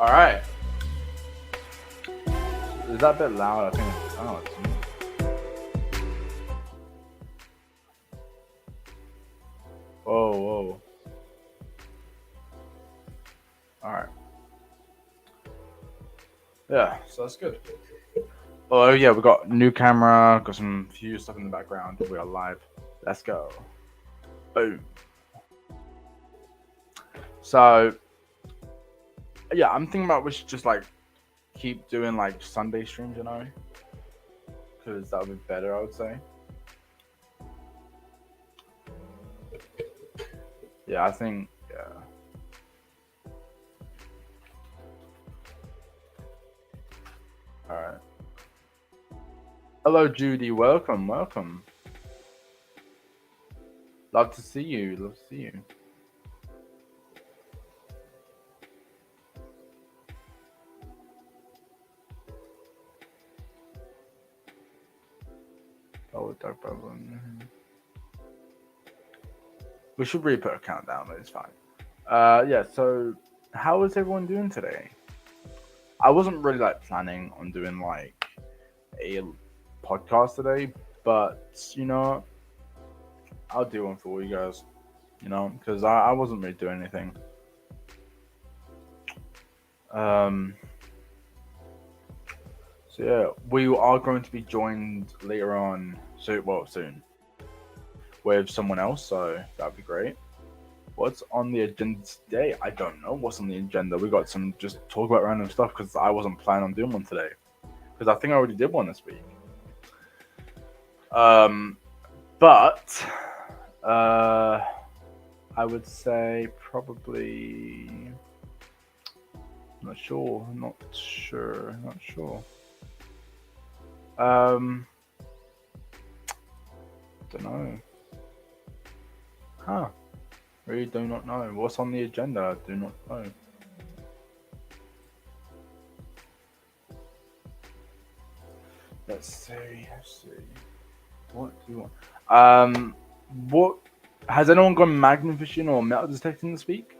All right. Is that a bit loud? I think. It's me. Whoa, whoa. All right. Yeah, so that's good. Oh yeah, we got new camera. Got some few stuff in the background. We are live. Let's go. Boom. So yeah, I'm thinking about we should just like keep doing like Sunday streams, because that would be better, I would say. Yeah, I think. Yeah. All right. Hello, Judy. Welcome, welcome. Love to see you. Love to see you. Oh, dark bubble. We should really put a countdown, but it's fine. Yeah. So, how is everyone doing today? I wasn't really like planning on doing like a podcast today, but I'll do one for you guys. Because I wasn't really doing anything. Um. So yeah, we are going to be joined later on. Soon with someone else. So that'd be great. What's on the agenda today? I don't know what's on the agenda. We got some just talk about random stuff because I wasn't planning on doing one today. Because I think I already did one this week. Um, but I would say probably not sure, not sure, not sure. Um, don't know. Huh? Really do not know. What's on the agenda? I do not know. Let's see. Let's see. What do you want? What has anyone gone magnum fishing or metal detecting this week?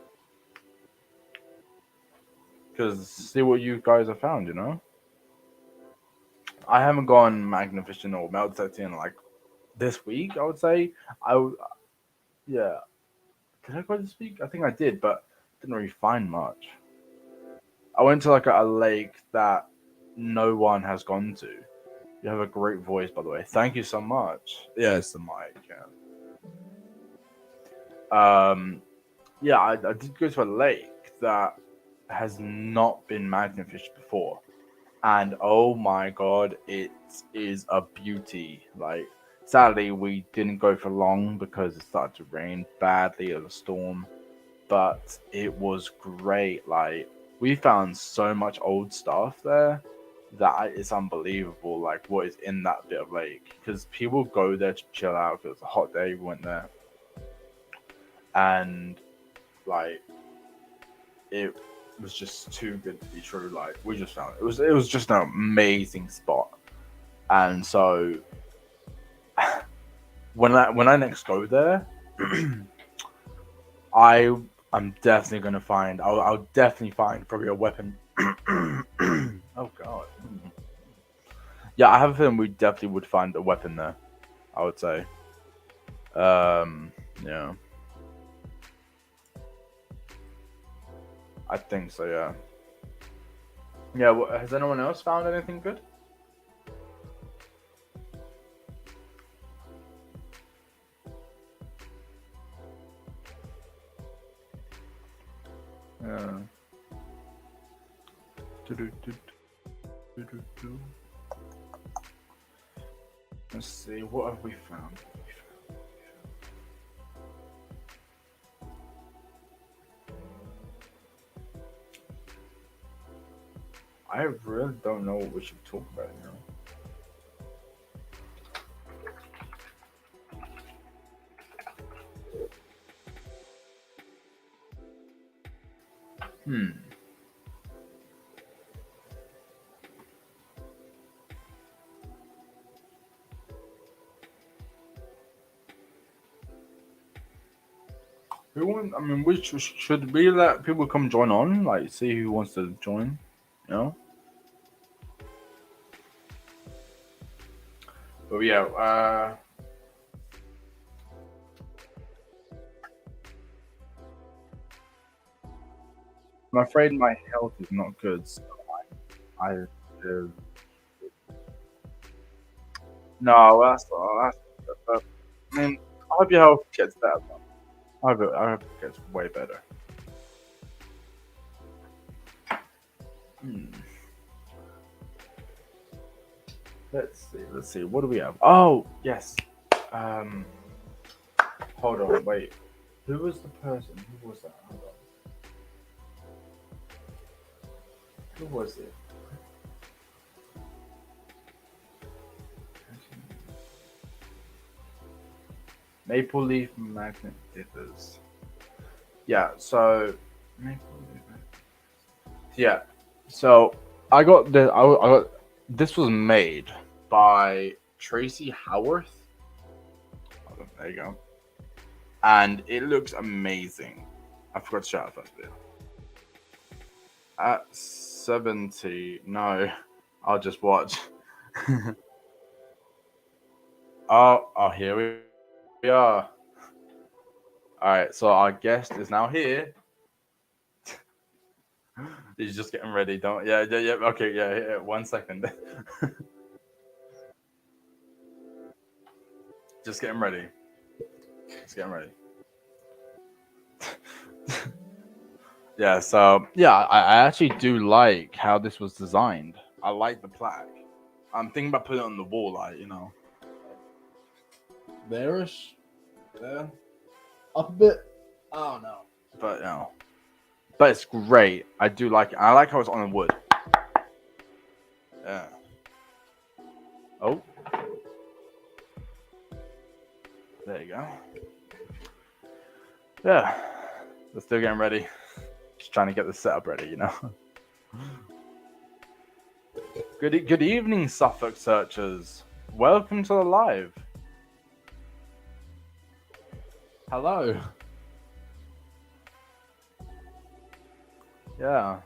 Because see what you guys have found. I haven't gone magnum fishing or metal detecting like this week. I would say yeah. Did I go this week? I think I did, but didn't really find much. I went to like a lake that no one has gone to. You have a great voice, by the way. Thank you so much. Yeah, it's the mic. Yeah. Yeah, I did go to a lake that has not been magnum fished before, and oh my god, it is a beauty. Like, sadly, we didn't go for long because it started to rain badly. It was a storm, but it was great. Like, we found so much old stuff there that it's unbelievable. Like, what is in that bit of lake? Because people go there to chill out. Because it's a hot day. We went there, and like it was just too good to be true. Like, we just found it was just an amazing spot. And so when I next go there, I I'm definitely gonna find. I'll definitely find probably a weapon. Oh god. Yeah, I have a feeling we definitely would find a weapon there. I would say. Yeah, I think so. Yeah. Yeah. Has anyone else found anything good? Yeah. Do-do-do-do-do-do. Let's see. What have we found? I really don't know what we should talk about. Hmm. Who want? I mean, which should we let people come join on? Like, see who wants to join. You know. But yeah. I'm afraid my health is not good. So I no, that's. But, I mean, I hope your health gets better. I hope it gets way better. Hmm. Let's see. Let's see. What do we have? Oh, yes. Um. Hold on. Wait. Who was the person? Who was that? Hold on. Who was it? Maple Leaf Magnet Dippers. Yeah. So. Maple Leaf. Yeah. So I got the. I got. This was made by Tracy Howarth. Oh, there you go. And it looks amazing. I forgot to shout out first video. At 70, no, I'll just watch. Oh, here we are. All right, so our guest is now here. He's just getting ready. Don't, yeah. Okay, yeah. 1 second. Just getting ready. Just getting ready. Yeah, so yeah, I actually do like how this was designed. I like the plaque. I'm thinking about putting it on the wall, like, you know. There-ish. There. Up a bit. I don't know. But you know. But it's great. I do like it. I like how it's on the wood. Yeah. Oh. There you go. Yeah. We're still getting ready. Just trying to get the setup ready, you know. Good evening, Suffolk searchers. Welcome to the live. Hello. Yeah.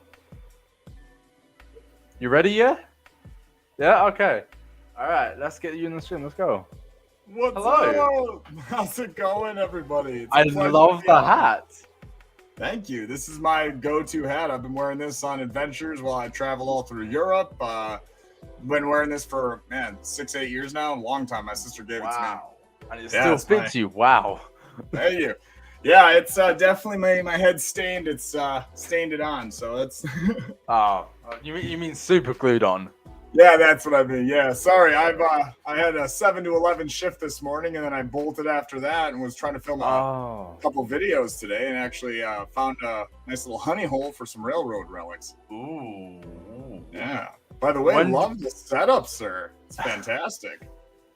You ready yet? Yeah. Okay. All right. Let's get you in the stream. Let's go. What's Hello. up? How's it going, everybody? I love the hat. Thank you. This is my go-to hat. I've been wearing this on adventures while I travel all through Europe. Been wearing this for 6-8 years now. A long time. My sister gave it to me. And it still fits you. Wow. Thank you. Yeah, it's definitely my head stained. It's stained it on, so it's. Oh, you mean super glued on? Yeah, that's what I mean. Yeah, sorry. I had a 7 to 11 shift this morning, and then I bolted after that and was trying to film a couple videos today, and actually found a nice little honey hole for some railroad relics. Ooh. Yeah. By the way, love the setup, sir. It's fantastic.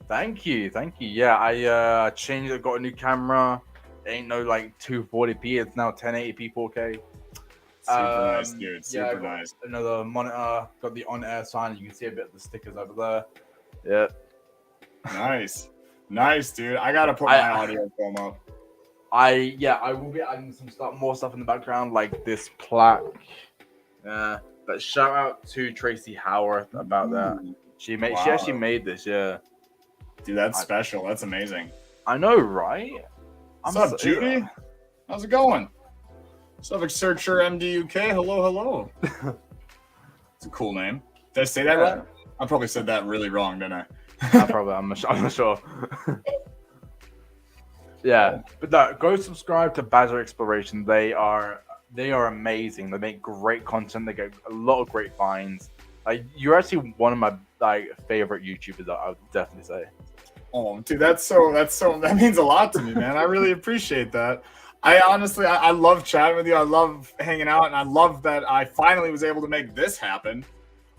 Thank you. Yeah, I changed it. Got a new camera. Ain't no like 240p. It's now 1080p 4K. Super nice, dude. Super nice. Another monitor. Got the on-air sign. You can see a bit of the stickers over there. Yeah. Nice, dude. I gotta put my audio film up. I will be adding some more stuff in the background, like this plaque. But shout out to Tracy Howarth about that. She actually made this. Yeah. Dude, that's special. That's amazing. I know, right? What's up, Judy? How's it going? Suffolk Searcher MDUK. Hello. It's a cool name. Did I say that right? I probably said that really wrong, didn't I? I'm not sure. Yeah, but no, go subscribe to Badger Exploration. They are amazing. They make great content. They get a lot of great finds. Like, you're actually one of my favorite YouTubers. I would definitely say. Oh, dude, that means a lot to me, man. I really appreciate that. I honestly love chatting with you. I love hanging out, and I love that I finally was able to make this happen.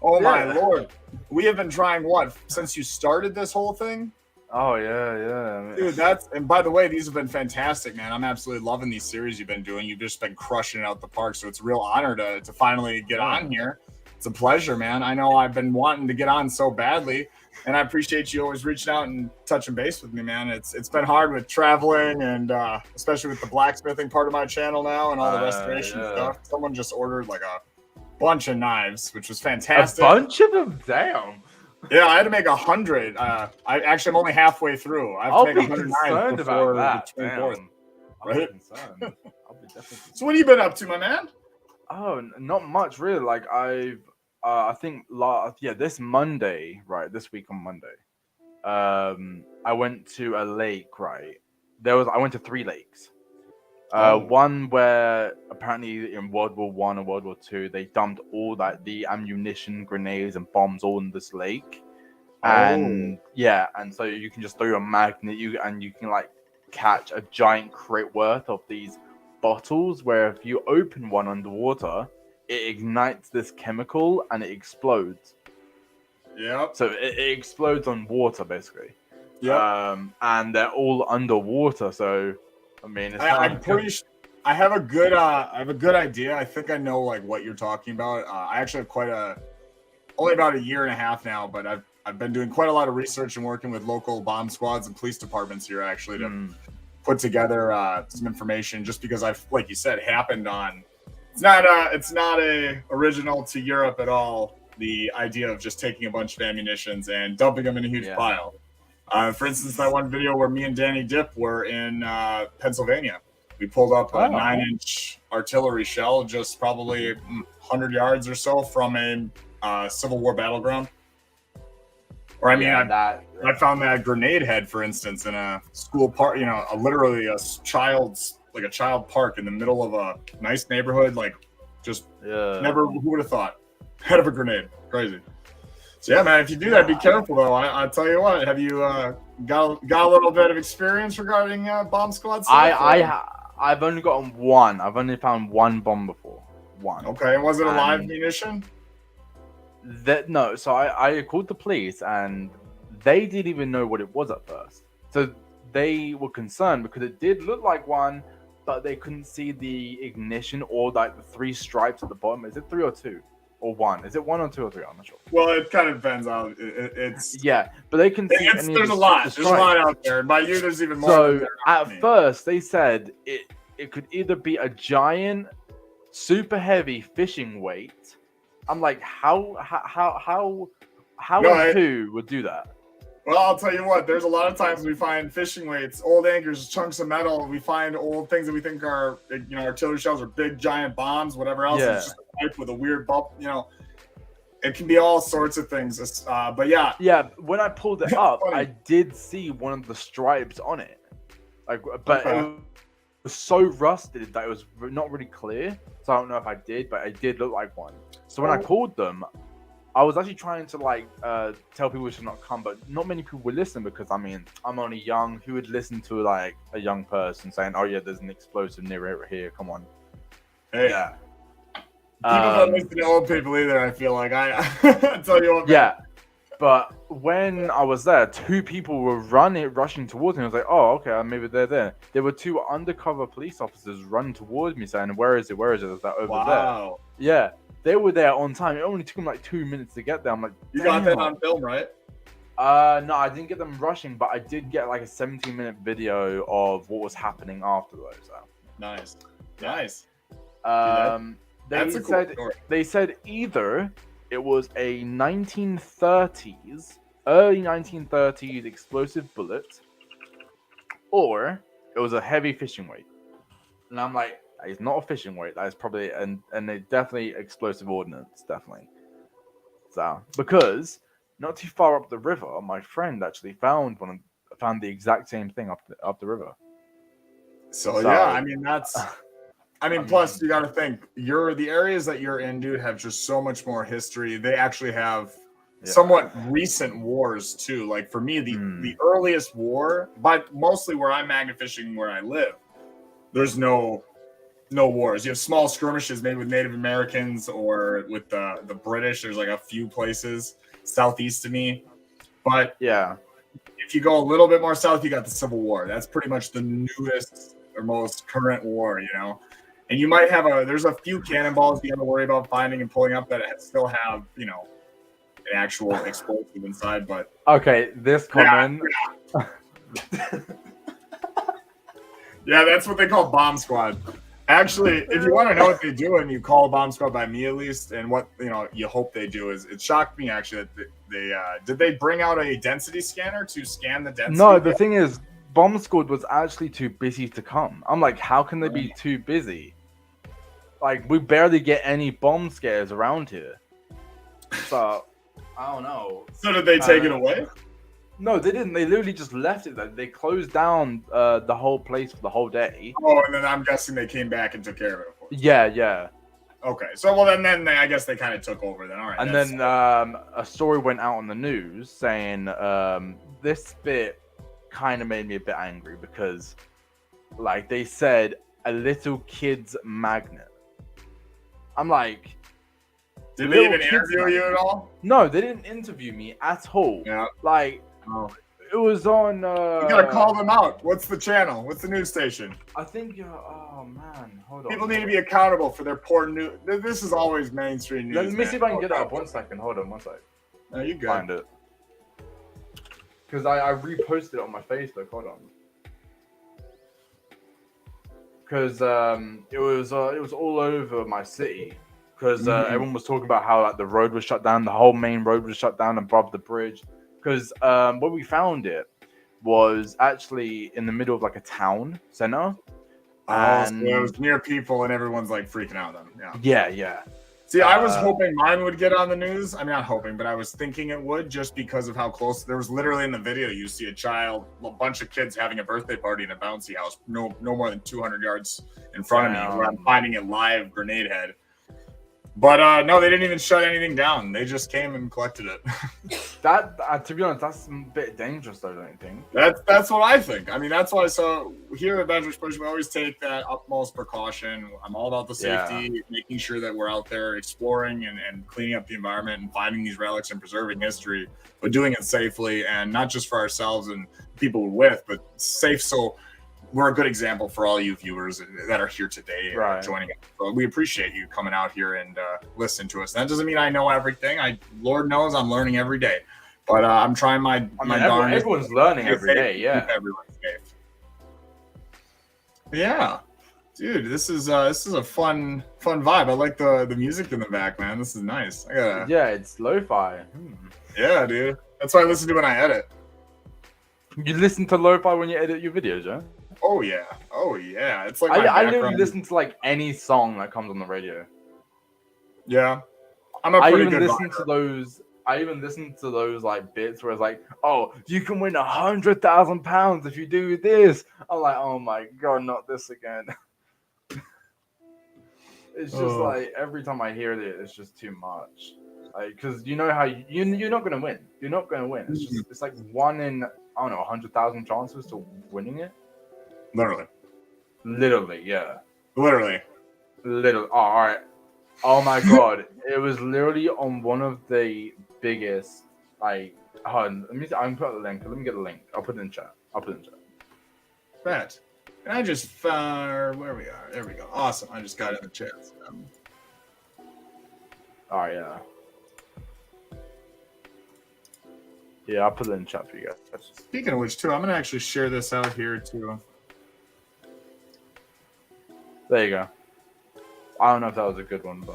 Oh my lord, we have been trying since you started this whole thing. Oh yeah, dude. And by the way, these have been fantastic, man. I'm absolutely loving these series you've been doing. You've just been crushing it out the park. So it's a real honor to finally get on here It's a pleasure, man. I know I've been wanting to get on so badly, and I appreciate you always reaching out and touching base with me, man. It's been hard with traveling and especially with the blacksmithing part of my channel now and all the restoration stuff. Someone just ordered like a bunch of knives, which was fantastic. A bunch of them, damn. Yeah, I had to make 100. I'm only halfway through. I have to make 100 knives before about the that. 24th. I'll be concerned. I'll be definitely concerned. So what have you been up to, my man? Oh, not much really. Like I think this Monday, right? This week on Monday, I went to a lake. Right, I went to 3 lakes. One where apparently in World War One and World War Two they dumped all the ammunition, grenades, and bombs all in this lake, and so you can just throw a magnet, you can like catch a giant crate worth of these bottles. Where if you open one underwater, it ignites this chemical and it explodes. Yep. So it explodes on water basically. Yeah. And they're all underwater, so. I mean, I'm pretty sure I have a good idea. I think I know like what you're talking about. I actually have only about a year and a half now, but I've been doing quite a lot of research and working with local bomb squads and police departments here actually to put together some information. Just because like you said, happened on. It's not a original to Europe at all. The idea of just taking a bunch of ammunitions and dumping them in a huge pile. For instance, that one video where me and Danny Dip were in Pennsylvania. We pulled up a 9-inch artillery shell just probably 100 yards or so from a Civil War battleground. Or I found that grenade head, for instance, in a school park, literally a child park in the middle of a nice neighborhood. Like, just never, who would have thought? Head of a grenade. Crazy. So yeah, man, if you do that, be careful though. I'll tell you what. Have you got a little bit of experience regarding bomb squad stuff? I've only gotten one. I've only found one bomb before. One. Okay, and was it a live munition? No. So I called the police and they didn't even know what it was at first. So they were concerned because it did look like one, but they couldn't see the ignition or like the 3 stripes at the bottom. Is it 3 or 2? Or 1? Is it 1 or 2 or 3? I'm not sure. Well, it kind of depends on it's. Yeah, but they can see. There's a lot. There's a lot out there. By you, there's even more. So at first, they said it could either be a giant, super heavy fishing weight. I'm like, how who would do that? Well, I'll tell you what. There's a lot of times we find fishing weights, old anchors, chunks of metal. We find old things that we think are, artillery shells or big giant bombs, whatever else. Yeah. It's just a pipe with a weird bump. It can be all sorts of things. But yeah. Yeah. When I pulled it up, I did see one of the stripes on it. Like, but it was so rusted that it was not really clear. So I don't know if I did, but it did look like one. So when I called them, I was actually trying to tell people to not come, but not many people would listen because I'm only young. Who would listen to like a young person saying, "Oh yeah, there's an explosive near here. Come on." Hey, yeah. People don't listen to old people either. I feel like I tell you what. Man. Yeah, but when I was there, 2 people were rushing towards me. I was like, "Oh, okay, maybe they're there." There were 2 undercover police officers running towards me, saying, "Where is it? Where is it? Is that over there?" Yeah. They were there on time. It only took them like 2 minutes to get there. I'm like, you got that on film, right? No, I didn't get them rushing, but I did get like a 17-minute video of what was happening afterwards. So. Nice. They said either it was a 1930s, early 1930s explosive bullet, or it was a heavy fishing weight. And I'm like, it's not a fishing weight. That is probably and they definitely explosive ordnance, definitely. So because not too far up the river, my friend actually found the exact same thing up the river. So yeah, plus you got to think the areas that you're in, dude, have just so much more history. They actually have somewhat recent wars too. Like for me, the earliest war, but mostly where I'm magnet fishing, where I live, there's no wars. You have small skirmishes maybe with Native Americans or with the British. There's like a few places southeast of me. But yeah, if you go a little bit more south, you got the Civil War. That's pretty much the newest or most current war, And you might have there's a few cannonballs you have to worry about finding and pulling up that still have, you know, an actual explosive inside. But Okay, this comment. Yeah, that's what they call Bomb Squad. Actually, if you want to know what they do, and you call Bomb Squad by me at least, and what you hope they do is, it shocked me actually that they did they bring out a density scanner to scan the density? No, the thing is, Bomb Squad was actually too busy to come. I'm like, how can they be too busy? Like, we barely get any bomb scares around here. So, I don't know. So did they take it away? No, they didn't. They literally just left it there. They closed down the whole place for the whole day. Oh, and then I'm guessing they came back and took care of it. Of course. Yeah. Okay, so well then I guess they kind of took over then. All right. And then a story went out on the news saying this bit kind of made me a bit angry because, like, they said a little kid's magnet. I'm like, did they even interview you at all? No, they didn't interview me at all. Yeah. Like, it was on. You gotta call them out. What's the channel? What's the news station? I think. Oh man, hold on. People need to be accountable for their poor news. This is always mainstream news. Let me see if I can get it up. 1 second. Hold on. 1 second. No, you good. Find it. Because I reposted it on my Facebook. Hold on. Because it was all over my city. Because everyone was talking about how, like, the road was shut down, the whole main road was shut down above the bridge. Because where we found it was actually in the middle of, like, a town center. And so it was near people, and everyone's like freaking out on them. Yeah. See, I was hoping mine would get on the news. I mean, not hoping, but I was thinking it would, just because of how close. There was literally in the video, you see a bunch of kids having a birthday party in a bouncy house, no more than 200 yards in front of me, where I'm finding it live grenade head. But no, they didn't even shut anything down. They just came and collected it. That, to be honest, that's a bit dangerous, though, don't you think? That's what I think. I mean, that's why. So here at Badgers Push, we always take that utmost precaution. I'm all about the safety, making sure that we're out there exploring and cleaning up the environment and finding these relics and preserving history, but doing it safely, and not just for ourselves and people we're with, but safe so we're a good example for all you viewers that are here today joining us. So we appreciate you coming out here and listening to us. That doesn't mean I know everything. Lord knows I'm learning every day, but I'm trying my darndest. Everyone's learning every day. Yeah, keep everyone safe. Yeah, dude, this is a fun vibe. I like the music in the back, man. This is nice. Yeah, it's lo-fi. Yeah, dude. That's what I listen to when I edit. You listen to lo-fi when you edit your videos, yeah? Oh yeah. It's like I literally listen to like any song that comes on the radio. Yeah, I even listen to those like bits where it's like, oh, you can win £100,000 if you do this. I'm like, oh my god, not this again. It's just like every time I hear it, it's just too much. Like, because you know how you're not gonna win. You're not gonna win. It's just it's like 1 in 100,000 chances to winning it. Literally, yeah. Literally. Oh, all right. Oh my god, it was literally on one of the biggest. Like, hold on, I'm put the link. Let me get the link. I'll put it in chat. Bet. And I just where we are. There we go. Awesome. I just got it in the chat. All right, yeah. Yeah, I'll put it in chat for you guys. Speaking of which, too, I'm gonna actually share this out here too. There you go. I don't know if that was a good one, but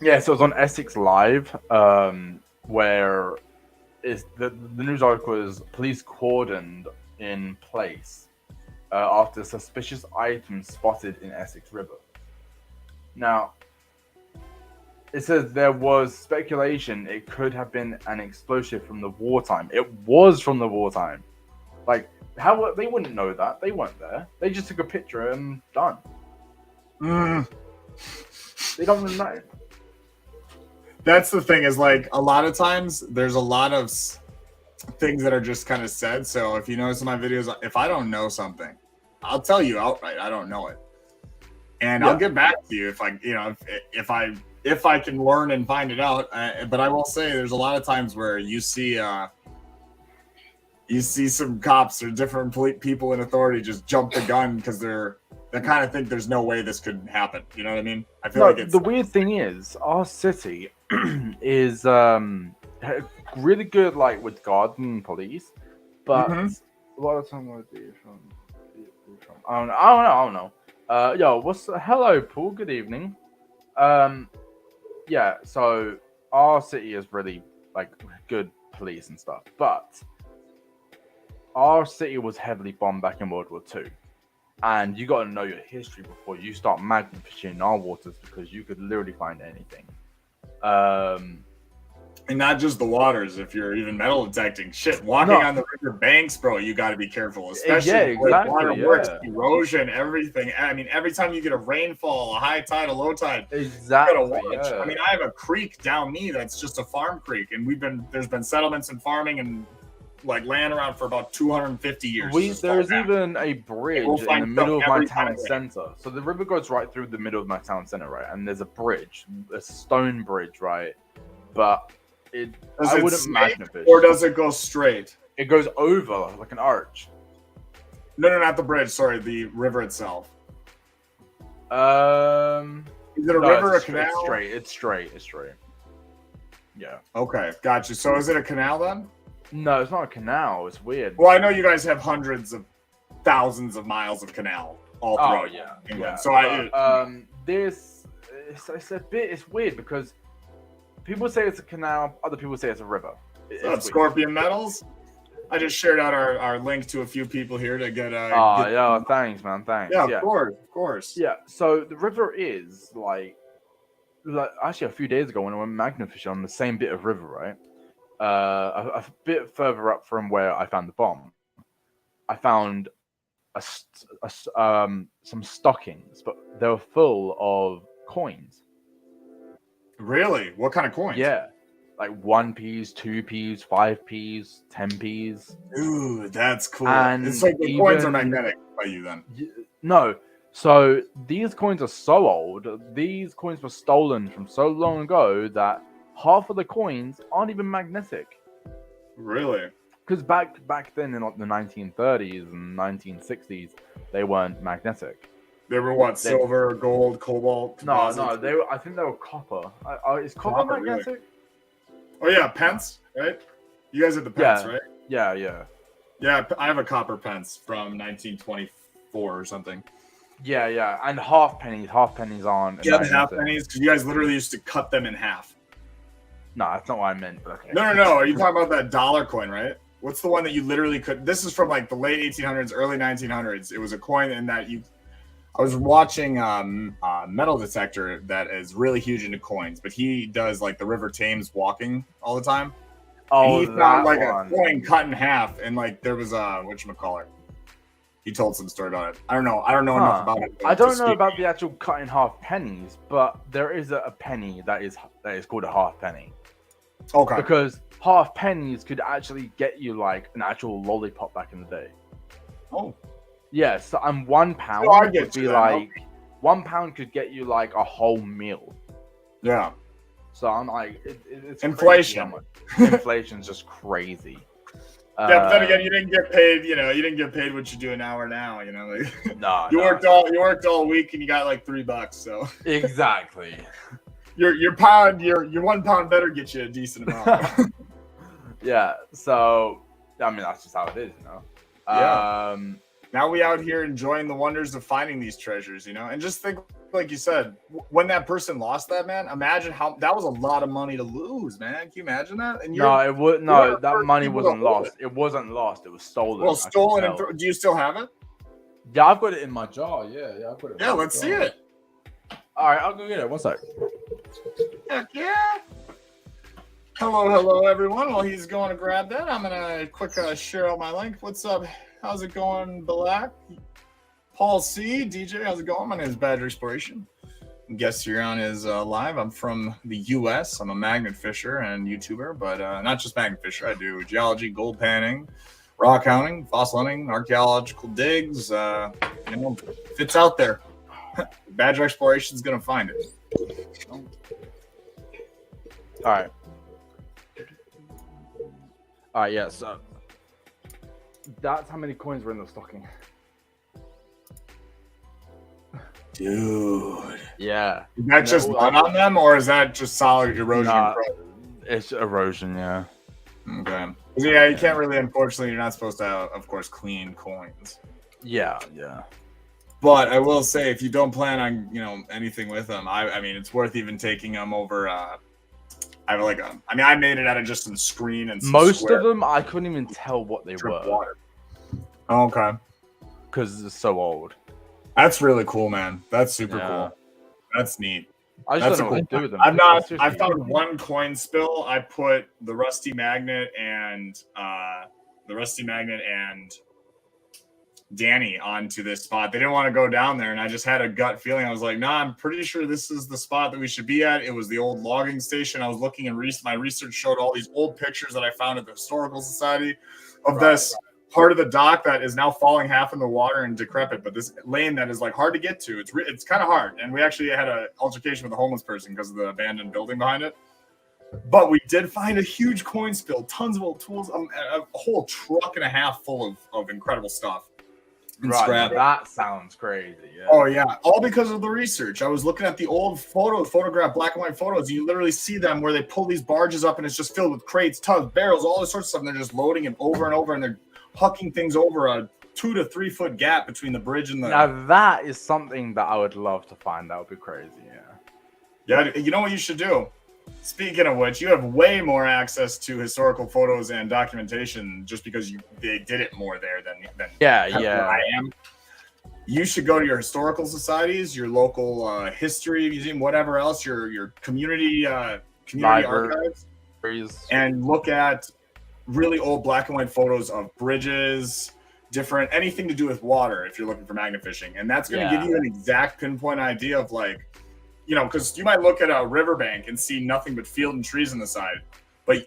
yeah. So it was on Essex Live, where is the news article is police cordoned in place after suspicious items spotted in Essex River. Now, it says there was speculation it could have been an explosive from the wartime. It was from the wartime. Like, how they wouldn't know that? They weren't there. They just took a picture and done. They don't even know. That's the thing, is like a lot of times there's a lot of things that are just kind of said. So if you notice in my videos, if I don't know something, I'll tell you outright I don't know it, and I'll get back to you if I can learn and find it out. But I will say there's a lot of times where you see you see some cops or different people in authority just jump the gun because they kind of think there's no way this could happen. You know what I mean? I feel No, like it's the weird thing is, our city is really good, like with garden police, but Mhm. a lot of time would be from. I don't know. Yo, hello, Paul? Good evening. Yeah. So our city is really like good police and stuff, but our city was heavily bombed back in World War II. And you got to know your history before you start magnet fishing in our waters because you could literally find anything. and not just the waters. If you're even metal detecting, shit, walking on the river banks, bro, you got to be careful, especially the way water works, erosion, everything. I mean, every time you get a rainfall, a high tide, a low tide, exactly. you gotta watch. I mean, I have a creek down me that's just a farm creek, and there's been settlements and farming and like land around for about 250 years. There's even a bridge in the middle of my town center. So the river goes right through the middle of my town center, right? And there's a bridge, a stone bridge, right? But I wouldn't magnet fish. Or does it go straight? It goes over like an arch. No, not the bridge. Sorry, the river itself. Is it a river or a canal? It's straight. Yeah. Okay, got you. So is it a canal then? No, it's not a canal. It's weird. Well, I know you guys have hundreds of thousands of miles of canal all throughout England. Yeah. So it's weird because people say it's a canal, other people say it's a river. Scorpion Metals. I just shared out our link to a few people here to get. Thanks, man. Thanks. Yeah, of course. Yeah. So the river is like actually a few days ago when I went magnet fishing on the same bit of river, right? A bit further up from where I found the bomb, I found some stockings, but they were full of coins. Really? What kind of coins? Yeah, like 1p's, 2p's, 5p's, 10p's. Dude, that's cool. And it's like the coins are magnetic by you then. No. So these coins are so old. These coins were stolen from so long ago that half of the coins aren't even magnetic. Really? Because back then in like the 1930s and 1960s, they weren't magnetic. They were what? Silver, gold, cobalt? No. I think they were copper. Is copper magnetic? Really? Oh yeah, pence, right? You guys have the pence, right? Yeah. Yeah, I have a copper pence from 1924 or something. Yeah, and half pennies aren't. Yeah, the half pennies, because you guys literally used to cut them in half. No, that's not what I meant. But okay. No. Are you talking about that dollar coin, right? What's the one that you literally could? This is from like the late 1800s, early 1900s. It was a coin in that I was watching Metal Detector that is really huge into coins, but he does like the River Thames walking all the time. Oh, and he found like a coin cut in half, and like there was whatchamacallit. He told some story about it. I don't know enough about it. I don't know about the actual cut in half pennies, but there is a penny that is called a half penny. Okay. Because half pennies could actually get you like an actual lollipop back in the day. Oh. Yeah, so and £1 would be like £1 could get you like a whole meal. Yeah. So I'm like, it's inflation. Inflation's just crazy. Yeah, but then again, you didn't get paid. You didn't get paid what you do an hour now. Like, no, you worked all week and you got like $3. So exactly. Your £1 better get you a decent amount. Yeah. So I mean, that's just how it is, Yeah. Now we out here enjoying the wonders of finding these treasures, and just think, like you said, when that person lost that, man, imagine how that was a lot of money to lose, man. Can you imagine that? And that money wasn't lost. It wasn't lost. It was stolen. Well, stolen. Do you still have it? Yeah, I've got it in my jar. Yeah, I've got it. Yeah, let's see it. All right, I'll go get it. One sec. Heck yeah. Hello, everyone. While he's going to grab that, I'm gonna quick share out my link. What's up? How's it going, Black? Paul C, DJ, how's it going? My name is Badger Exploration. Guess you're on is live. I'm from the U.S. I'm a magnet fisher and YouTuber, but not just magnet fisher. I do geology, gold panning, rock hounding, fossil hunting, archaeological digs. If it's out there, Badger Exploration is gonna find it. All right. Yeah. So That's how many coins were in the stocking. Dude. Yeah. Is that just one on them, or is that just solid erosion? Nah, it's erosion, yeah. Okay. Yeah, you can't really, unfortunately, you're not supposed to have, of course, clean coins. Yeah, yeah. But I will say, if you don't plan on, anything with them, I mean, it's worth even taking them over. I made it out of just some screen and some most of them, I couldn't even tell what they were. Water. Okay. Because it's so old. That's really cool, man. That's super cool. That's neat. I just don't know what to do with them. I found one coin spill. I put the rusty magnet and Danny onto this spot. They didn't want to go down there, and I just had a gut feeling. I was like, nah, I'm pretty sure this is the spot that we should be at. It was the old logging station. I was looking, and my research showed all these old pictures that I found at the Historical Society of this part of the dock that is now falling half in the water and decrepit, but this lane that is like hard to get to. It's kind of hard, and we actually had an altercation with a homeless person because of the abandoned building behind it. But we did find a huge coin spill, tons of old tools, a whole truck and a half full of incredible stuff. Right, that sounds crazy. Yeah. Oh yeah, all because of the research. I was looking at the old photograph, black and white photos. And you literally see them where they pull these barges up, and it's just filled with crates, tubs, barrels, all this sorts of stuff. And they're just loading it over and over, and they're hucking things over a 2 to 3 foot gap between the bridge and the. Now that is something that I would love to find. That would be crazy. Yeah. Yeah, you know what you should do? Speaking of which, you have way more access to historical photos and documentation just because they did it more there than where I am. You should go to your historical societies, your local history museum, whatever else, your community archives, and look at really old black and white photos of bridges, anything to do with water if you're looking for magnet fishing. And that's going to give you an exact pinpoint idea of because you might look at a riverbank and see nothing but field and trees on the side. But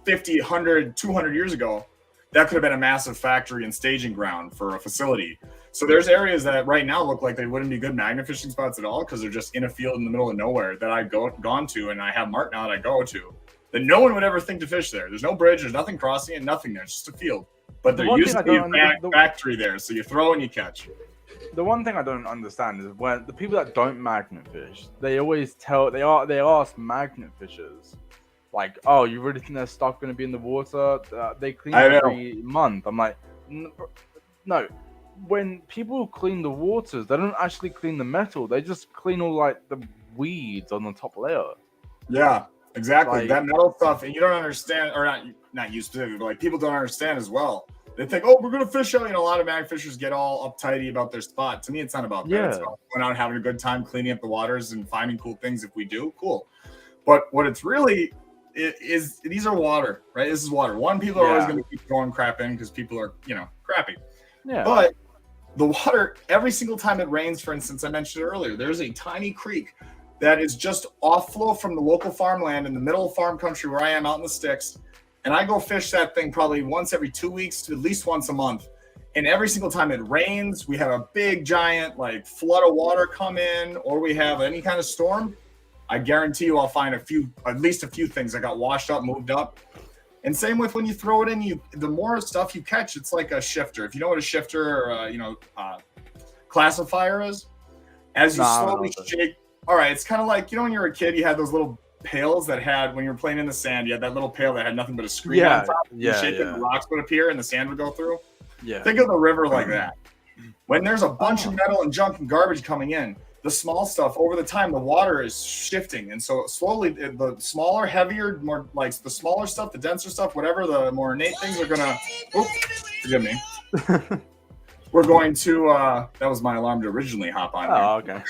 50, 100, 200 years ago, that could have been a massive factory and staging ground for a facility. So there's areas that right now look like they wouldn't be good magnet fishing spots at all because they're just in a field in the middle of nowhere that I've gone to, and I have marked now that I go to, that no one would ever think to fish there. There's no bridge, there's nothing crossing it, nothing there. It's just a field. But there used to be a factory there, so you throw and you catch. The one thing I don't understand is when the people that don't magnet fish, they ask magnet fishers, like, "Oh, you really think their stuff going to be in the water?" They clean every month. I'm like, no. When people clean the waters, they don't actually clean the metal. They just clean all like the weeds on the top layer. Yeah, exactly. That metal stuff, and you don't understand, or not you specifically, but like people don't understand as well. They think, oh, we're gonna fish out. A lot of magnet fishers get all uptighty about their spot. To me, it's not about that. It's about going out and having a good time, cleaning up the waters and finding cool things. If we do, cool. But what it's really is, these are water, right? This is water. People are always gonna keep throwing crap in because people are, crappy. Yeah. But the water, every single time it rains, for instance, I mentioned it earlier, there's a tiny creek that is just off flow from the local farmland in the middle of farm country where I am out in the sticks. And I go fish that thing probably once every 2 weeks to at least once a month. And every single time it rains, we have a big giant flood of water come in, or we have any kind of storm. I guarantee you I'll find at least a few things that got washed up, moved up. And same with when you throw it in, the more stuff you catch, it's like a shifter. If you know what a shifter or classifier is, as you slowly shake. All right, it's kind of like, when you were a kid, you had those little pails that had, when you were playing in the sand, you had that little pail that had nothing but a screen on top. You shake it, the rocks would appear and the sand would go through. Yeah. Think of the river like that. When there's a bunch of metal and junk and garbage coming in, the small stuff, over the time, the water is shifting. And so slowly, the smaller, heavier, more the smaller stuff, the denser stuff, whatever, the more innate things are going to, forgive me. We're going to, that was my alarm to originally hop on. Oh, okay.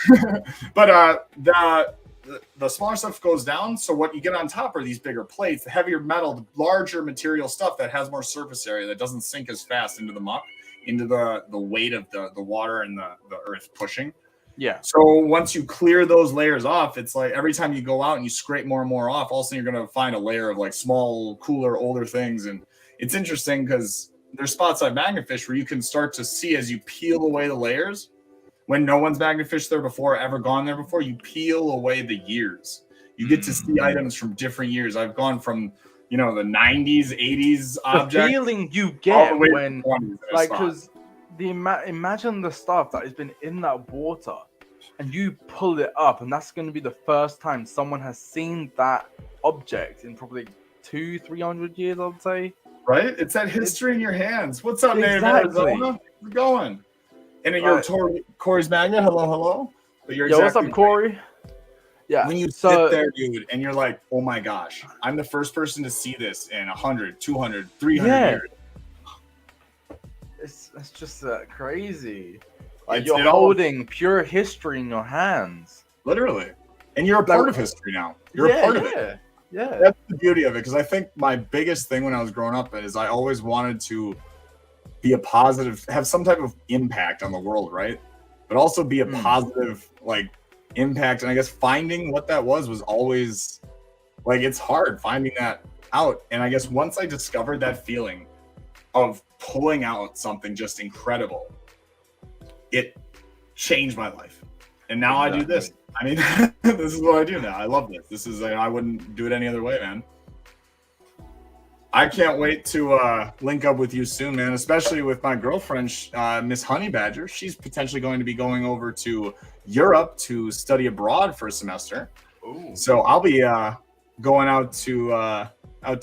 But the smaller stuff goes down. So what you get on top are these bigger plates, the heavier metal, the larger material stuff that has more surface area, that doesn't sink as fast into the muck, into the weight of the water and the earth pushing. Yeah. So once you clear those layers off, it's like every time you go out and you scrape more and more off, all of a sudden you're going to find a layer of small, cooler, older things. And it's interesting because there's spots like magnet fish where you can start to see as you peel away the layers. When no one's magnet fished there before, ever gone there before, you peel away the years. You get to see items from different years. I've gone from you know, the 90s, 80s The object. feeling you all the get way to when, the 20s in a like, spot. because imagine the stuff that has been in that water, and you pull it up, and that's going to be the first time someone has seen that object in probably 200-300 years, I'd say. Right? It's that history in your hands. What's up, Native Exactly. Arizona? How's it going? And you're Corey's Magnet. Hello, hello. But you're Yo, what's exactly up, Corey? Yeah. when you so, sit there, dude, and you're like, oh my gosh, I'm the first person to see this in 100, 200, 300 Yeah. years. it's just crazy. Like, You're it all- holding pure history in your hands. Literally. And you're a part of history now. You're a part of it. Yeah. That's the beauty of it. Because I think my biggest thing when I was growing up is I always wanted to be a positive, have some type of impact on the world, right? But also be a positive, like, impact. And I guess finding what that was always, like, it's hard finding that out. And I guess once I discovered that feeling of pulling out something just incredible, it changed my life. And now I do this. I mean, this is what I do now. I love this. This is, I wouldn't do it any other way, man. I can't wait to link up with you soon, man, especially with my girlfriend, Miss Honey Badger. She's potentially going to be going over to Europe to study abroad for a semester. Ooh. So I'll be going out to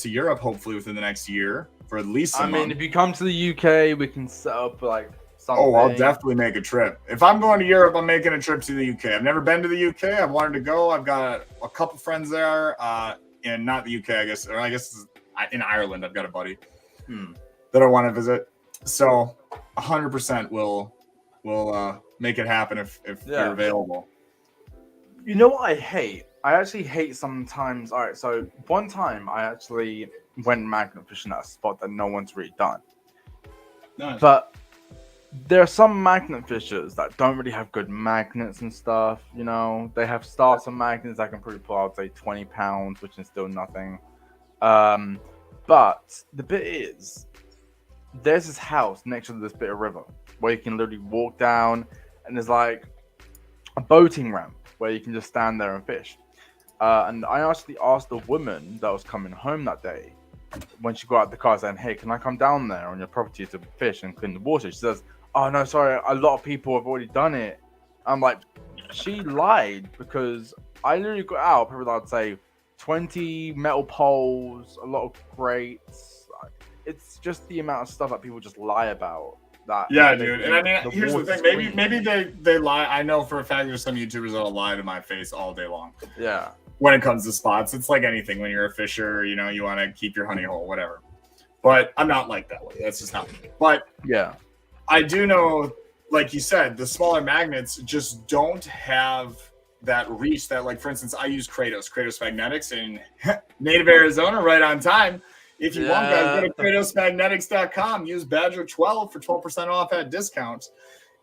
Europe hopefully within the next year for at least a month. If you come to the UK, we can set up like something. Oh, I'll definitely make a trip. If I'm going to Europe, I'm making a trip to the UK. I've never been to the UK. I've wanted to go. I've got a couple friends there, and not the UK, I guess, or I guess in Ireland. I've got a buddy that I want to visit. So 100% we'll make it happen if you're available. You know what I hate? I actually hate sometimes. All right, so one time I actually went magnet fishing at a spot that no one's really done. Nice. But there are some magnet fishers that don't really have good magnets and stuff. You know, they have starter magnets that can probably pull out, say, 20 pounds, which is still nothing. But the bit is, there's this house next to this bit of river where you can literally walk down, and there's like a boating ramp where you can just stand there and fish. And I actually asked the woman that was coming home that day, when she got out the car, saying, "Hey, can I come down there on your property to fish and clean the water?" She says, "Oh no, sorry, a lot of people have already done it." I'm like, she lied, because I literally got out probably, I'd say, 20 metal poles, a lot of crates. It's just the amount of stuff that people just lie about. That yeah, dude. And I mean, here's the thing. water's Maybe they lie. I know for a fact there's some YouTubers that'll lie to my face all day long. Yeah. When it comes to spots, it's like anything. When you're a fisher, you know, you want to keep your honey hole, whatever. But I'm not like that way. That's just not me. But Yeah. I do know, like you said, the smaller magnets just don't have that reach that, like, for instance, I use Kratos Magnetics in Native Arizona, right on time. If you want, guys, go to KratosMagnetics.com. Use Badger12 for 12% off at discount.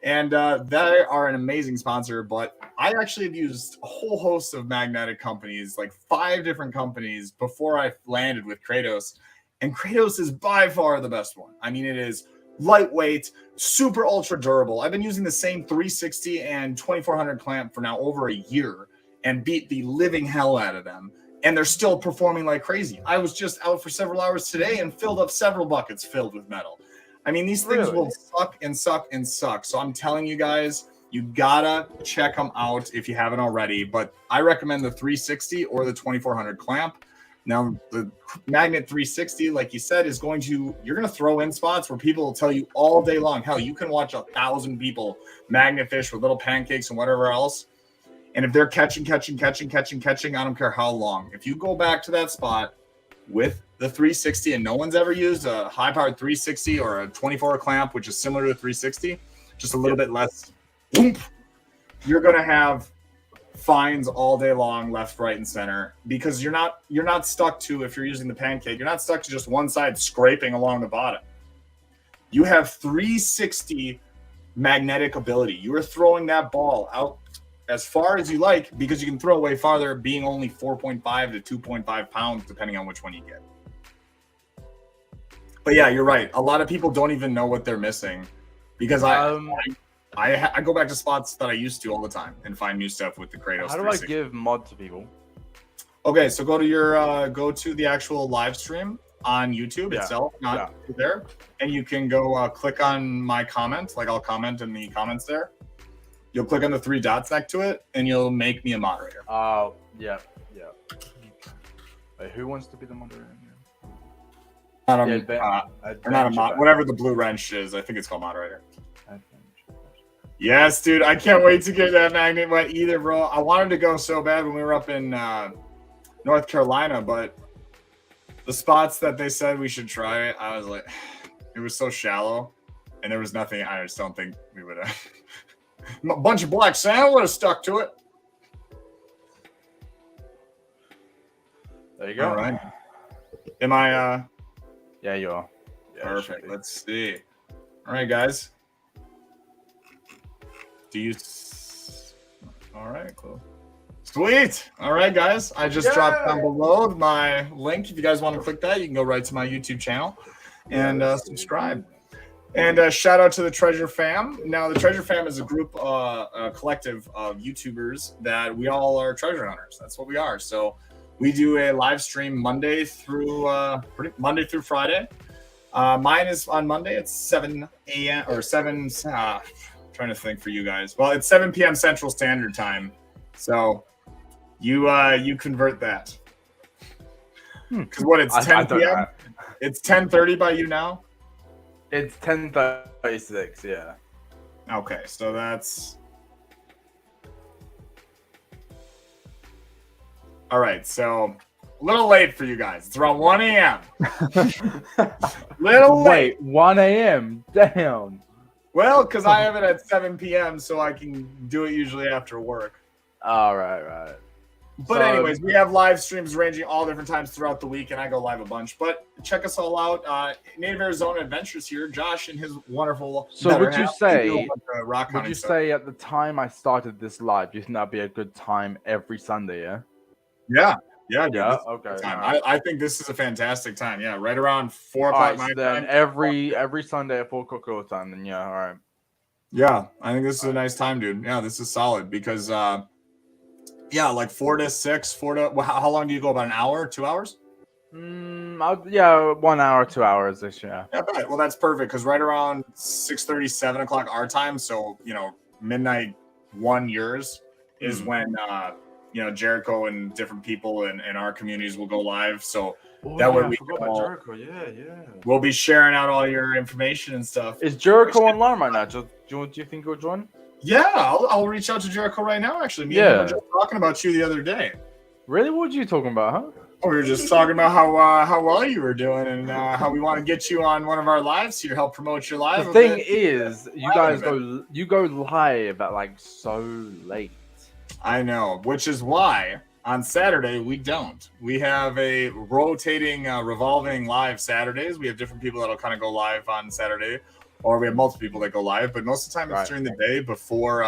And they are an amazing sponsor. But I actually have used a whole host of magnetic companies, like 5 different companies, before I landed with Kratos. And Kratos is by far the best one. I mean, it is lightweight, super ultra durable. I've been using the same 360 and 2400 clamp for now over a year and beat the living hell out of them. And they're still performing like crazy. I was just out for several hours today and filled up several buckets filled with metal. I mean, these things will suck and suck and suck. So I'm telling you guys, you gotta check them out if you haven't already. But I recommend the 360 or the 2400 clamp. Now, the Magnet 360, like you said, is you're going to throw in spots where people will tell you all day long. Hell, you can watch 1,000 people magnet fish with little pancakes and whatever else. And if they're catching, I don't care how long. If you go back to that spot with the 360 and no one's ever used a high-powered 360 or a 24 clamp, which is similar to 360, just a little bit less, you're going to have finds all day long, left, right, and center, because you're not stuck to, if you're using the pancake, you're not stuck to just one side scraping along the bottom. You have 360 magnetic ability. You are throwing that ball out as far as you like, because you can throw way farther, being only 4.5 to 2.5 pounds, depending on which one you get. But yeah, you're right. A lot of people don't even know what they're missing, because I go back to spots that I used to all the time and find new stuff with the Kratos. How do I give mod to people? Okay, so go to your go to the actual live stream on YouTube Yeah, itself, not there, and you can go click on my comment. Like I'll comment in the comments there. You'll click on the 3 dots next to it, and you'll make me a moderator. Oh, yeah. Wait, who wants to be the moderator? Not Yeah, or not a mod, whatever the blue wrench is. I think it's called moderator. Yes, dude. I can't wait to get that magnet wet either, bro. I wanted to go so bad when we were up in North Carolina, but the spots that they said we should try it, I was like, it was so shallow, and there was nothing. I just don't think we would have. A bunch of black sand would have stuck to it. There you go. All right. Am I? Yeah, you are. Yeah, perfect. Let's see. All right, guys. All right, cool. Sweet. All right, guys. I just dropped down below my link. If you guys want to click that, you can go right to my YouTube channel and subscribe. And shout out to the Treasure Fam. Now, the Treasure Fam is a group, a collective of YouTubers that we all are treasure hunters. That's what we are. So we do a live stream Monday through Friday. Mine is on Monday. It's 7 a.m. or 7. Trying to think for you guys. Well, it's 7 p.m. Central Standard Time. So you convert that. Because what, it's 10 p.m. It's 10:30 by you now. It's 10:36. Yeah. Okay, so that's. All right, so a little late for you guys. It's around 1 a.m. Little late. Wait, 1 a.m. Damn. Well, because I have it at 7 p.m., so I can do it usually after work. All right. But anyways, we have live streams ranging all different times throughout the week, and I go live a bunch. But check us all out. Native Arizona Adventures here. Josh and his wonderful. So would you say at the time I started this live, you think that'd be a good time every Sunday? Yeah. Yeah. Dude, Okay. I think this is a fantastic time. Yeah, right around 4 o'clock. Right, so then every Sunday at 4 o'clock your time. Then all right. Yeah, I think this is a nice time, dude. Yeah, this is solid because like 4 to 6, 4 to. Well, how long do you go? About an hour, 2 hours? 1 hour, 2 hours this year. Yeah, right. Well, that's perfect because right around 6:30, 7 o'clock our time. So midnight 1 yours is when Jericho and different people in our communities will go live. So that way we forgot about Jericho. Yeah. We'll be sharing out all your information and stuff. Is Jericho online right now? Do you think he'll join? Yeah, I'll reach out to Jericho right now. Actually, me and him were just talking about you the other day. Really? What were you talking about, huh? We were just talking about how well you were doing and how we want to get you on one of our lives here to help promote your live. The thing is, you guys go live at like so late. I know, which is why on Saturday we don't. We have a rotating, revolving live Saturdays. We have different people that'll kind of go live on Saturday, or we have multiple people that go live. But most of the time it's during the day before.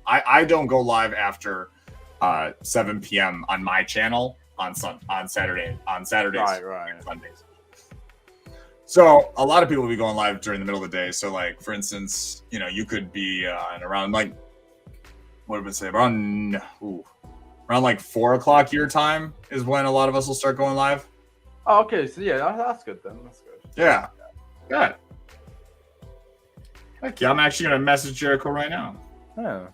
I don't go live after 7 p.m. on my channel on Saturdays. Right. Sundays. So a lot of people will be going live during the middle of the day. So like, for instance, you could be around like. What did it say? Around like 4 o'clock your time is when a lot of us will start going live. Oh, okay. So yeah, that's good then. That's good. Yeah. Good. Heck yeah, I'm actually gonna message Jericho right now. Yeah.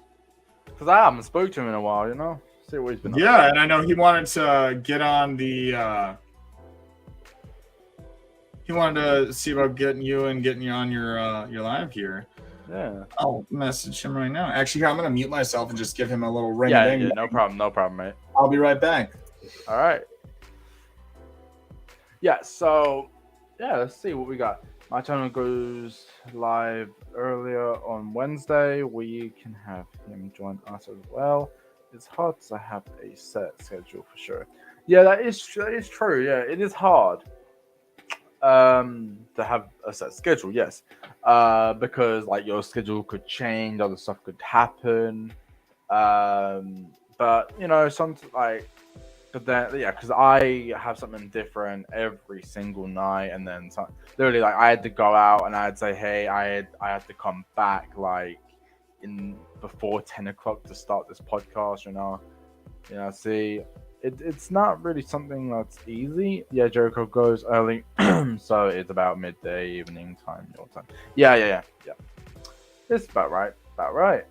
Because I haven't spoken to him in a while, See what he's been up to. And I know he wanted to get on the. He wanted to see about getting you on your live here. Yeah. I'll message him right now. Actually, I'm gonna mute myself and just give him a little ring. Yeah, no problem, mate. I'll be right back. All right. Yeah. So, let's see what we got. My channel goes live earlier on Wednesday. We can have him join us as well. It's hard to have a set schedule for sure. Yeah, that is true. Yeah, it is hard. To have a set schedule, yes, because like your schedule could change, other stuff could happen, but but then because I have something different every single night, and then literally like I had to go out and I'd say, hey, I had to come back like in before 10 o'clock to start this podcast, see. it's not really something that's easy. Yeah, Jericho goes early, so it's about midday, evening time, your time. Yeah. It's about right. About right.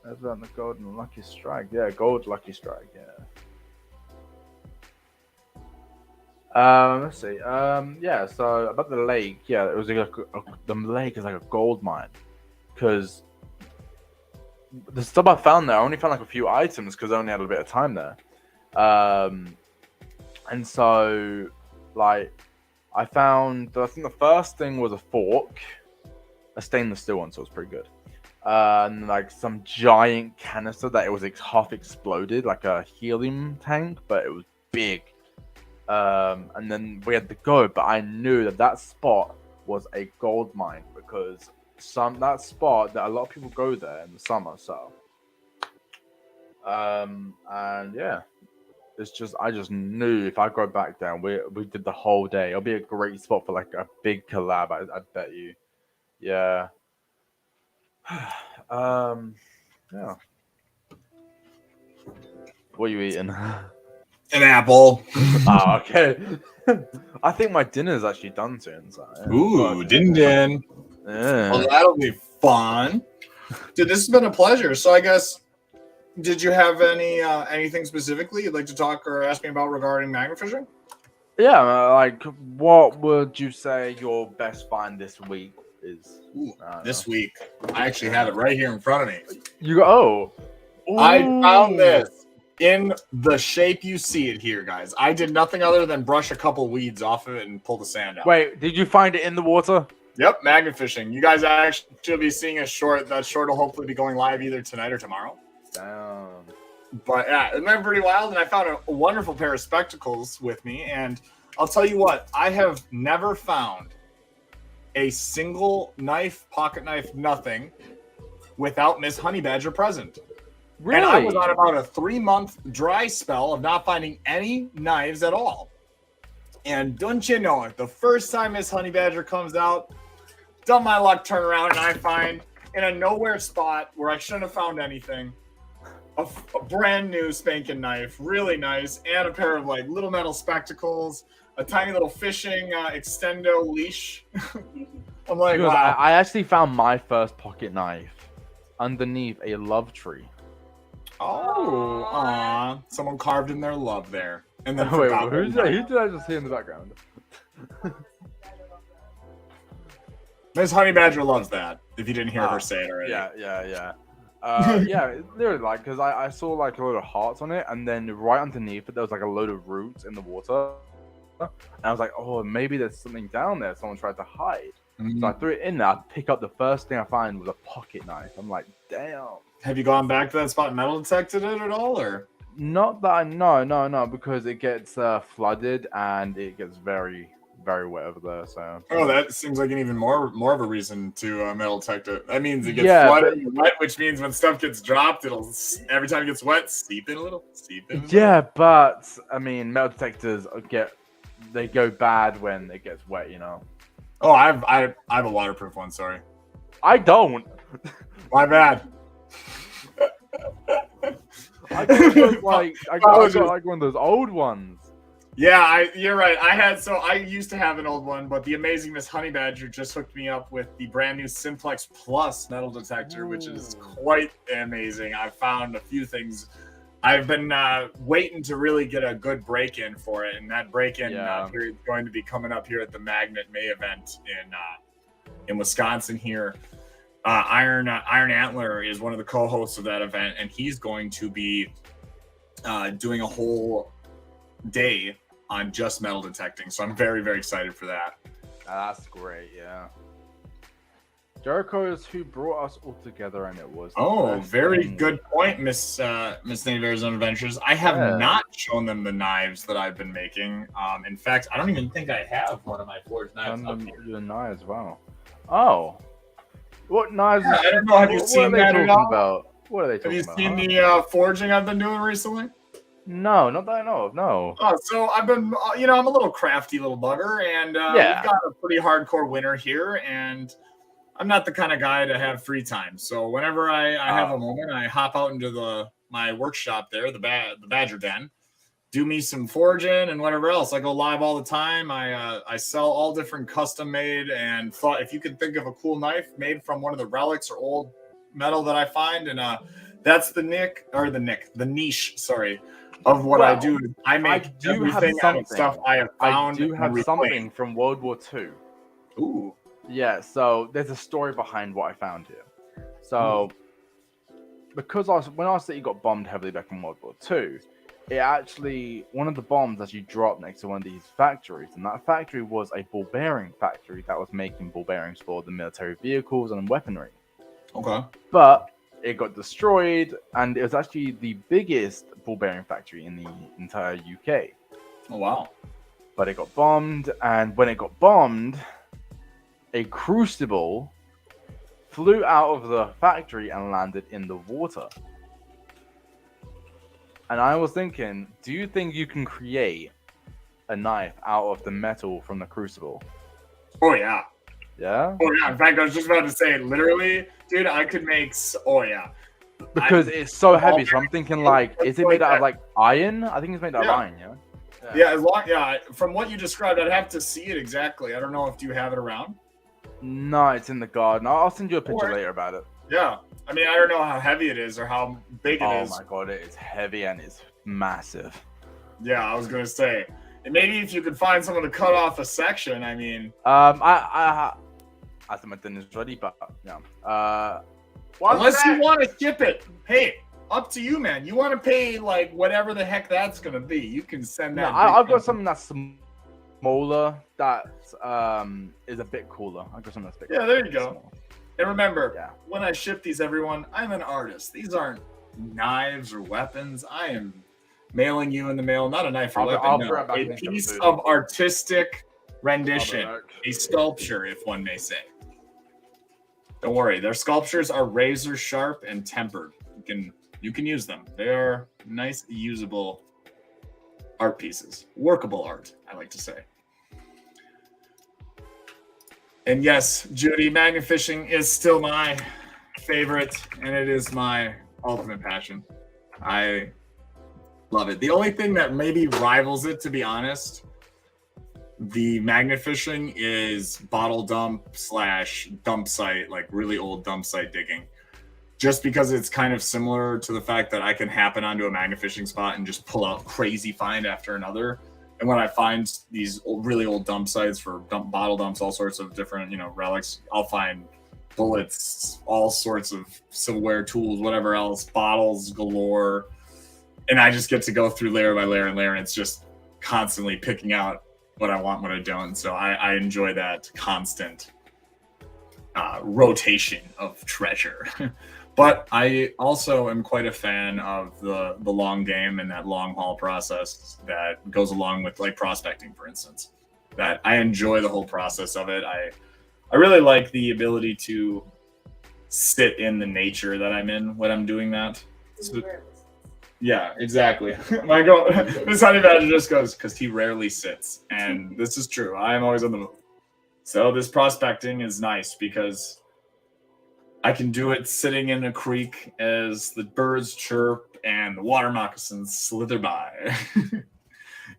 That's about the golden lucky strike. Yeah, gold lucky strike. Yeah. Let's see. Yeah. So about the lake. Yeah, it was like the lake is like a gold mine, because the stuff I found there, I only found like a few items because I only had a bit of time there. And so like I think the first thing was a fork, a stainless steel one, so it was pretty good. And like some giant canister that it was half exploded, like a helium tank, but it was big. And then we had to go, but I knew that spot was a gold mine because that spot that a lot of people go there in the summer. So, and yeah, I just knew if I go back there, we did the whole day. It'll be a great spot for like a big collab. I bet you. Yeah. Yeah. What are you eating? An apple. Oh, okay. I think my dinner's actually done soon. So, yeah. Ooh, din. Yeah. Well, that'll be fun. Dude, this has been a pleasure. So I guess, did you have anything specifically you'd like to talk or ask me about regarding magnet fishing? Yeah, like what would you say your best find this week is? Ooh, this week, I actually have it right here in front of me. You go. Oh, I found this in the shape you see it here, guys. I did nothing other than brush a couple weeds off of it and pull the sand out. Wait, did you find it in the water? Yep, magnet fishing. You guys actually should be seeing a short. That short will hopefully be going live either tonight or tomorrow. Damn. But yeah, it's been pretty wild, and I found a wonderful pair of spectacles with me. And I'll tell you what, I have never found a single knife, pocket knife, nothing, without Miss Honey Badger present. Really? And I was on about a 3-month dry spell of not finding any knives at all. And don't you know it, the first time Miss Honey Badger comes out, done my luck, turn around, and I find in a nowhere spot where I shouldn't have found anything, a brand new spanking knife, really nice, and a pair of like little metal spectacles, a tiny little fishing extendo leash. I'm like, wow. I actually found my first pocket knife underneath a love tree. Oh, aw. Someone carved in their love there. And then Wait, who did I just hear in the background? Miss Honey Badger loves that, if you didn't hear her say it already. Yeah. Yeah, literally, like, because I saw like a load of hearts on it, and then right underneath it, there was like a load of roots in the water. And I was like, oh, maybe there's something down there someone tried to hide. So I threw it in there. I pick up the first thing I find was a pocket knife. I'm like, damn. Have you gone back to that spot and metal detected it at all, or? Not that I no, because it gets flooded and it gets very, very wet over there. So. Oh, that seems like an even more of a reason to metal detect it. That means it gets flooded and wet, which means when stuff gets dropped, it'll every time it gets wet, seep in a little. Yeah, but I mean, metal detectors they go bad when it gets wet, you know. Oh, I have a waterproof one. Sorry, I don't. My bad. I got like one of those old ones. Yeah, you're right. I used to have an old one, but the amazing Miss Honey Badger just hooked me up with the brand new Simplex Plus metal detector, which is quite amazing. I found a few things. I've been waiting to really get a good break-in for it, and that break-in period is going to be coming up here at the Magnet May event in Wisconsin here. Iron Antler is one of the co-hosts of that event, and he's going to be doing a whole day on just metal detecting. So I'm very, very excited for that. That's great, yeah. Jericho is who brought us all together, and it was. Oh, very good point, Miss Native Arizona Adventures. I have not shown them the knives that I've been making. In fact, I don't even think I have one of my forged knives up here. The knives, wow. Oh. What knives? Yeah, I don't know. Have you seen that at all? About? What are they talking about? Have you seen the forging I've been doing recently? No, not that I know of. No. Oh, so I've been, I'm a little crafty little bugger, and we've got a pretty hardcore winter here, and I'm not the kind of guy to have free time. So whenever I have a moment, I hop out into the my workshop there, the Badger Den, do me some foraging and whatever else. I go live all the time. I sell all different custom made and thought if you could think of a cool knife made from one of the relics or old metal that I find, and that's the niche. Sorry, of what I do. I make everything out of stuff I have found. I do have something from World War II. Ooh. Yeah, so there's a story behind what I found here. So, because when our city got bombed heavily back in World War II, one of the bombs actually dropped next to one of these factories, and that factory was a ball bearing factory that was making ball bearings for the military vehicles and weaponry. Okay. But it got destroyed, and it was actually the biggest ball bearing factory in the entire UK. Oh, wow. But it got bombed, and when it got bombed, a crucible flew out of the factory and landed in the water. And I was thinking, do you think you can create a knife out of the metal from the crucible? Oh, yeah. Yeah? Oh, yeah. In fact, I was just about to say, literally, dude, I could make... Oh, yeah. Because it's so heavy, so I'm thinking, like, is it made out of, like, iron? I think it's made out of iron, yeah? Yeah, from what you described, I'd have to see it exactly. I don't know if you have it around. No, it's in the garden. I'll send you a picture later about it. Yeah. I mean, I don't know how heavy it is or how big it is. Oh my god, it is heavy and it's massive. Yeah, I was going to say. And maybe if you could find someone to cut off a section, I mean... I think my dinner's ready, but yeah. Unless you want to ship it. Hey, up to you, man. You want to pay, like, whatever the heck that's going to be. You can send that. No, I've got something that's smaller that is a bit cooler. I've got something that's big. Yeah, there you go. Small. And remember, when I ship these, everyone, I'm an artist. These aren't knives or weapons. I am mailing you in the mail, not a knife or weapon, no, a piece of artistic rendition, a sculpture, if one may say. Don't worry, their sculptures are razor sharp and tempered. You can use them. They are nice, usable art pieces. Workable art, I like to say. And yes, Judy, magnet fishing is still my favorite, and it is my ultimate passion. I love it. The only thing that maybe rivals it, to be honest, the magnet fishing is bottle dump / dump site, like really old dump site digging. Just because it's kind of similar to the fact that I can happen onto a magnet fishing spot and just pull out crazy find after another. And when I find these really old dump sites for bottle dumps, all sorts of different, relics, I'll find bullets, all sorts of silverware, tools, whatever else, bottles galore. And I just get to go through layer by layer and layer, and it's just constantly picking out what I want, what I don't. So I enjoy that constant rotation of treasure. But I also am quite a fan of the long game and that long haul process that goes along with, like, prospecting, for instance. That I enjoy the whole process of it. I really like the ability to sit in the nature that I'm in when I'm doing that. So, yeah, exactly. My girl, Miss Honey Badger just goes, because he rarely sits. And this is true. I am always on the move. So this prospecting is nice because I can do it sitting in a creek as the birds chirp and the water moccasins slither by.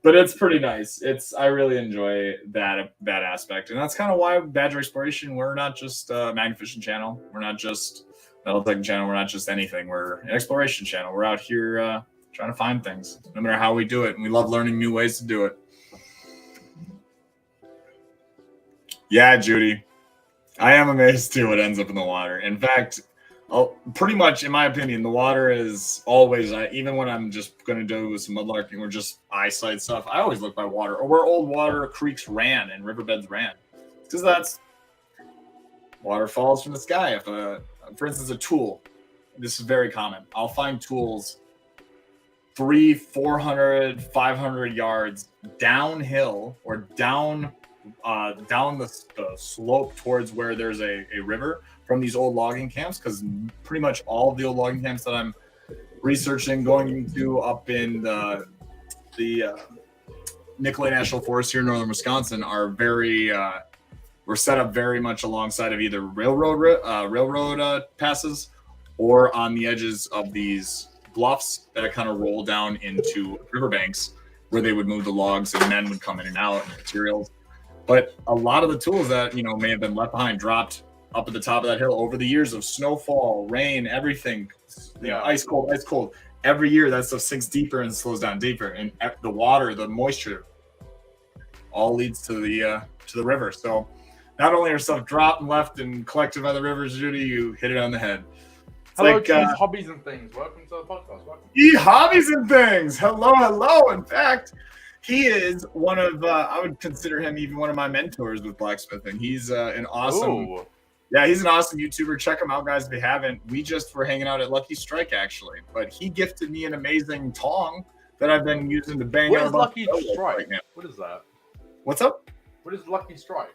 But it's pretty nice. I really enjoy that aspect. And that's kind of why Badger Exploration, we're not just a magnet fishing channel. We're not just Metal Tech channel. We're not just anything. We're an exploration channel. We're out here trying to find things, no matter how we do it. And we love learning new ways to do it. Yeah, Judy. I am amazed too what ends up in the water. In fact, pretty much, in my opinion, the water is always, even when I'm just going to do some mudlarking or just eyesight stuff, I always look by water or where old water creeks ran and riverbeds ran. Because that's water falls from the sky. If, for instance, a tool, this is very common. I'll find tools 300, 400, 500 yards downhill or down the slope towards where there's a river from these old logging camps, because pretty much all of the old logging camps that I'm researching going to up in the Nicolet National Forest here in northern Wisconsin are we're set up very much alongside of either railroad passes or on the edges of these bluffs that kind of roll down into riverbanks where they would move the logs and men would come in and out and materials. But a lot of the tools that, you know, may have been left behind dropped up at the top of that hill over the years of snowfall, rain, everything, you know, ice cold, ice cold. Every year that stuff sinks deeper and slows down deeper. And the water, the moisture all leads to the river. So not only are stuff dropped and left and collected by the rivers, Judy, you hit it on the head. Hello, like, Hobbies and Things. Welcome to the podcast. Hobbies and Things. Hello, hello. In fact, he is one of, I would consider him even one of my mentors with blacksmithing. He's an awesome, he's an awesome YouTuber. Check him out, guys, if you haven't. We just were hanging out at Lucky Strike, actually. But he gifted me an amazing tong that I've been using to bang out. What is Lucky Strike? Right now. What is that? What's up? What is Lucky Strike?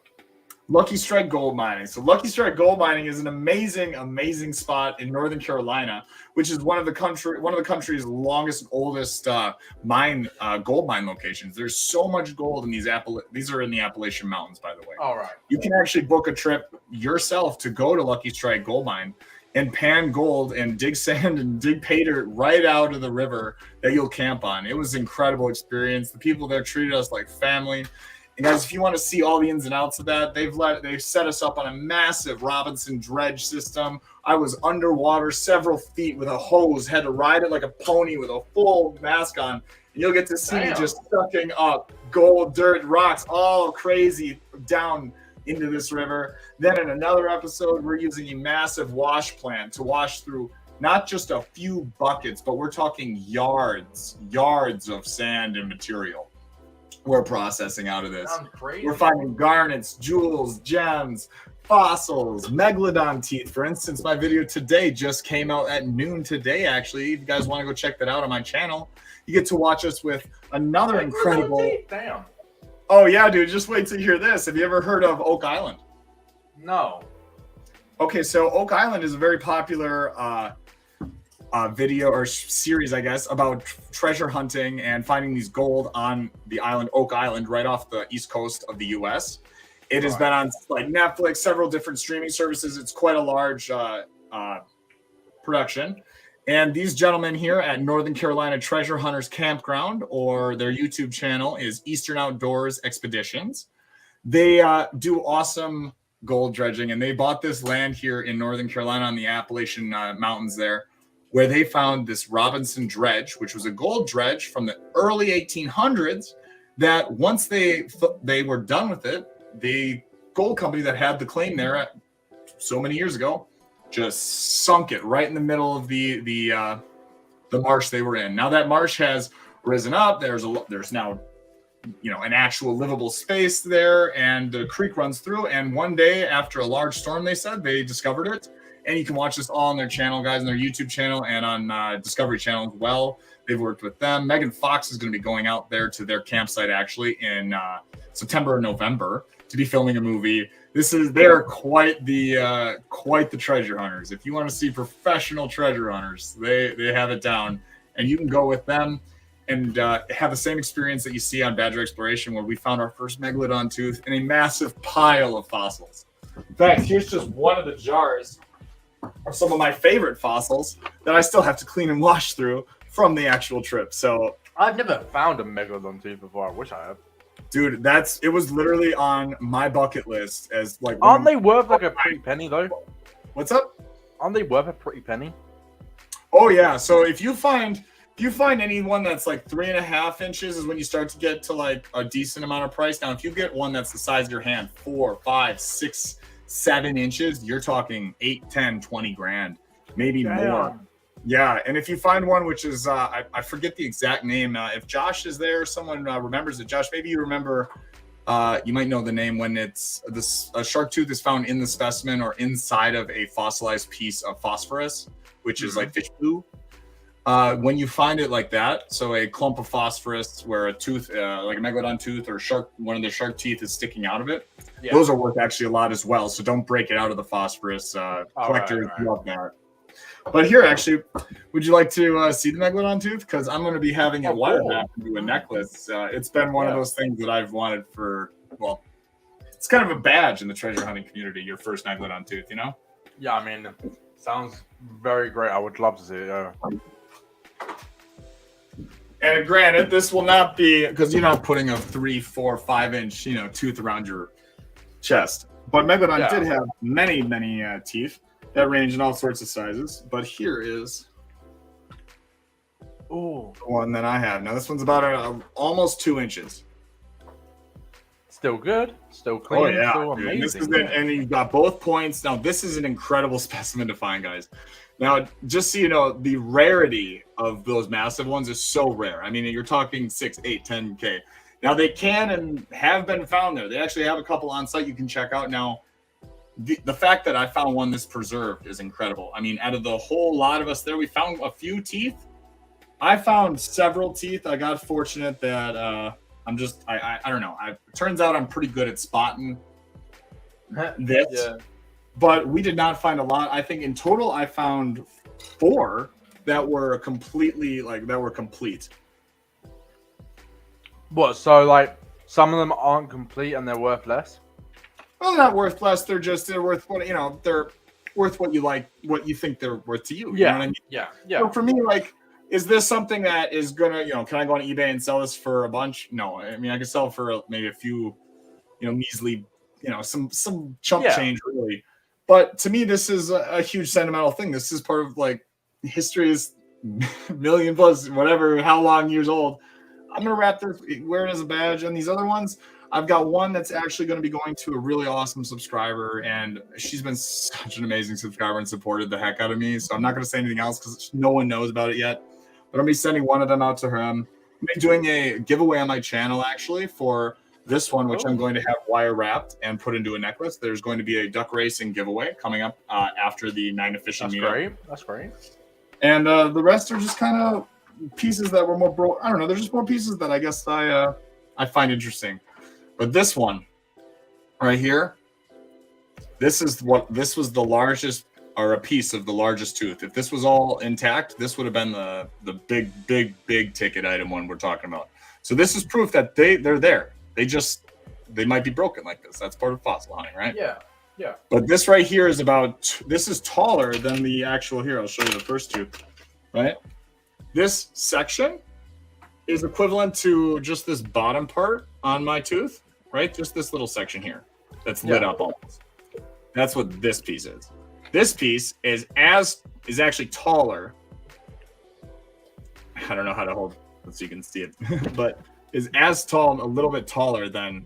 Lucky Strike Gold Mining. So Lucky Strike Gold Mining is an amazing, amazing spot in Northern Carolina, which is one of the country's longest and oldest gold mine locations. There's so much gold in these are in the Appalachian Mountains, by the way. All right. You can actually book a trip yourself to go to Lucky Strike Gold Mine and pan gold and dig sand and dig pay dirt right out of the river that you'll camp on. It was an incredible experience. The people there treated us like family. And guys, if you want to see all the ins and outs of that, they've set us up on a massive Robinson dredge system. I was underwater several feet with a hose, had to ride it like a pony with a full mask on. And you'll get to see me just sucking up gold, dirt, rocks, all crazy down into this river. Then in another episode, we're using a massive wash plant to wash through not just a few buckets, but we're talking yards of sand and material. We're processing out of this. We're finding garnets, jewels, gems, fossils, megalodon teeth. For instance, my video today just came out at noon today, actually. If you guys want to go check that out on my channel, you get to watch us with another incredible... Damn. Oh, yeah, dude. Just wait till you hear this. Have you ever heard of Oak Island? No. Okay, so Oak Island is a very popular... video or series, I guess, about treasure hunting and finding these gold on the island, Oak Island, right off the east coast of the U.S. It has been on like Netflix, several different streaming services. It's quite a large production. And these gentlemen here at Northern Carolina Treasure Hunters Campground, or their YouTube channel is Eastern Outdoors Expeditions. They do awesome gold dredging, and they bought this land here in Northern Carolina on the Appalachian Mountains there, where they found this Robinson dredge, which was a gold dredge from the early 1800s, that once they were done with it, the gold company that had the claim there so many years ago just sunk it right in the middle of the marsh they were in. Now that marsh has risen up. There's now, you know, an actual livable space there, and the creek runs through. And one day after a large storm, they said, they discovered it. And you can watch this all on their channel, guys, on their YouTube channel and on Discovery Channel as well. They've worked with them. Megan Fox is going to be going out there to their campsite actually in September or November to be filming a movie. They're quite the treasure hunters. If you want to see professional treasure hunters, they have it down, and you can go with them and have the same experience that you see on Badger Exploration, where we found our first megalodon tooth in a massive pile of fossils. In fact, here's just one of the jars are some of my favorite fossils that I still have to clean and wash through from the actual trip. So I've never found a megalodon tooth before. I wish I had. Dude, it was literally on my bucket list as like. Aren't they worth like a pretty penny though? What's up? Aren't they worth a pretty penny? Oh yeah. So if you find anyone that's like 3.5 inches is when you start to get to like a decent amount of price. Now, if you get one that's the size of your hand, 4, 5, 6, 7 inches, you're talking 8, 10, 20 grand, maybe more. Yeah. And if you find one, which is, I forget the exact name. If Josh is there, someone remembers it. Josh, maybe you remember, you might know the name when it's a shark tooth is found in the specimen or inside of a fossilized piece of phosphorus, which is like fish poo. When you find it like that, so a clump of phosphorus where a tooth, like a megalodon tooth or one of the shark teeth is sticking out of it, those are worth actually a lot as well. So don't break it out of the phosphorus. Collectors love that. But here, actually, would you like to see the megalodon tooth? Because I'm going to be having it wire wrapped into a necklace. It's been one of those things that I've wanted for, well, it's kind of a badge in the treasure hunting community, your first megalodon tooth, you know? Yeah, I mean, sounds very great. I would love to see it. And granted, this will not be because you're not putting a 3, 4, 5-inch, tooth around your chest. But Megalodon did have many, many teeth that range in all sorts of sizes. But here is the one that I have. Now this one's about almost 2 inches. Still good, still clean, oh yeah, still dude. amazing. And you've got both points. Now this is an incredible specimen to find, guys. Now, just so you know, the rarity of those massive ones is so rare. I mean, you're talking 6, 8, 10K. Now, they can and have been found there. They actually have a couple on site you can check out. Now, the fact that I found one this preserved is incredible. I mean, out of the whole lot of us there, we found a few teeth. I found several teeth. I got fortunate that I don't know. It turns out I'm pretty good at spotting this. Yeah. But we did not find a lot. I think in total, I found 4 that were complete. What? So like some of them aren't complete and they're worth less? Well, they're not worth less. They're worth what they're worth what you like, what you think they're worth to you. Yeah. You know what I mean? Yeah. So for me, like, is this something that is gonna, can I go on eBay and sell this for a bunch? No. I mean, I could sell for maybe a few, measly, some chump change really. But to me, this is a huge sentimental thing. This is part of like history is million plus whatever, how long years old. I'm gonna wrap this, wear it as a badge. And these other ones, I've got one that's actually going to be going to a really awesome subscriber, and she's been such an amazing subscriber and supported the heck out of me. So I'm not going to say anything else because no one knows about it yet. But I'll be sending one of them out to her. I'm doing a giveaway on my channel actually for this one, which I'm going to have wire wrapped and put into a necklace. There's going to be a duck racing giveaway coming up after the 9 Official meetup. That's great. And the rest are just kind of pieces that were more I don't know. They're just more pieces that I guess I find interesting. But this one right here, this was the largest, or a piece of the largest tooth. If this was all intact, this would have been the big ticket item one we're talking about. So this is proof that they're there. They might be broken like this. That's part of fossil hunting, right? Yeah. Yeah. But this right here is this is taller than the actual, here, I'll show you the first tooth, right? This section is equivalent to just this bottom part on my tooth, right? Just this little section here that's lit up almost. That's what this piece is. This piece is actually taller. I don't know how to hold it so you can see it, but is as tall, a little bit taller than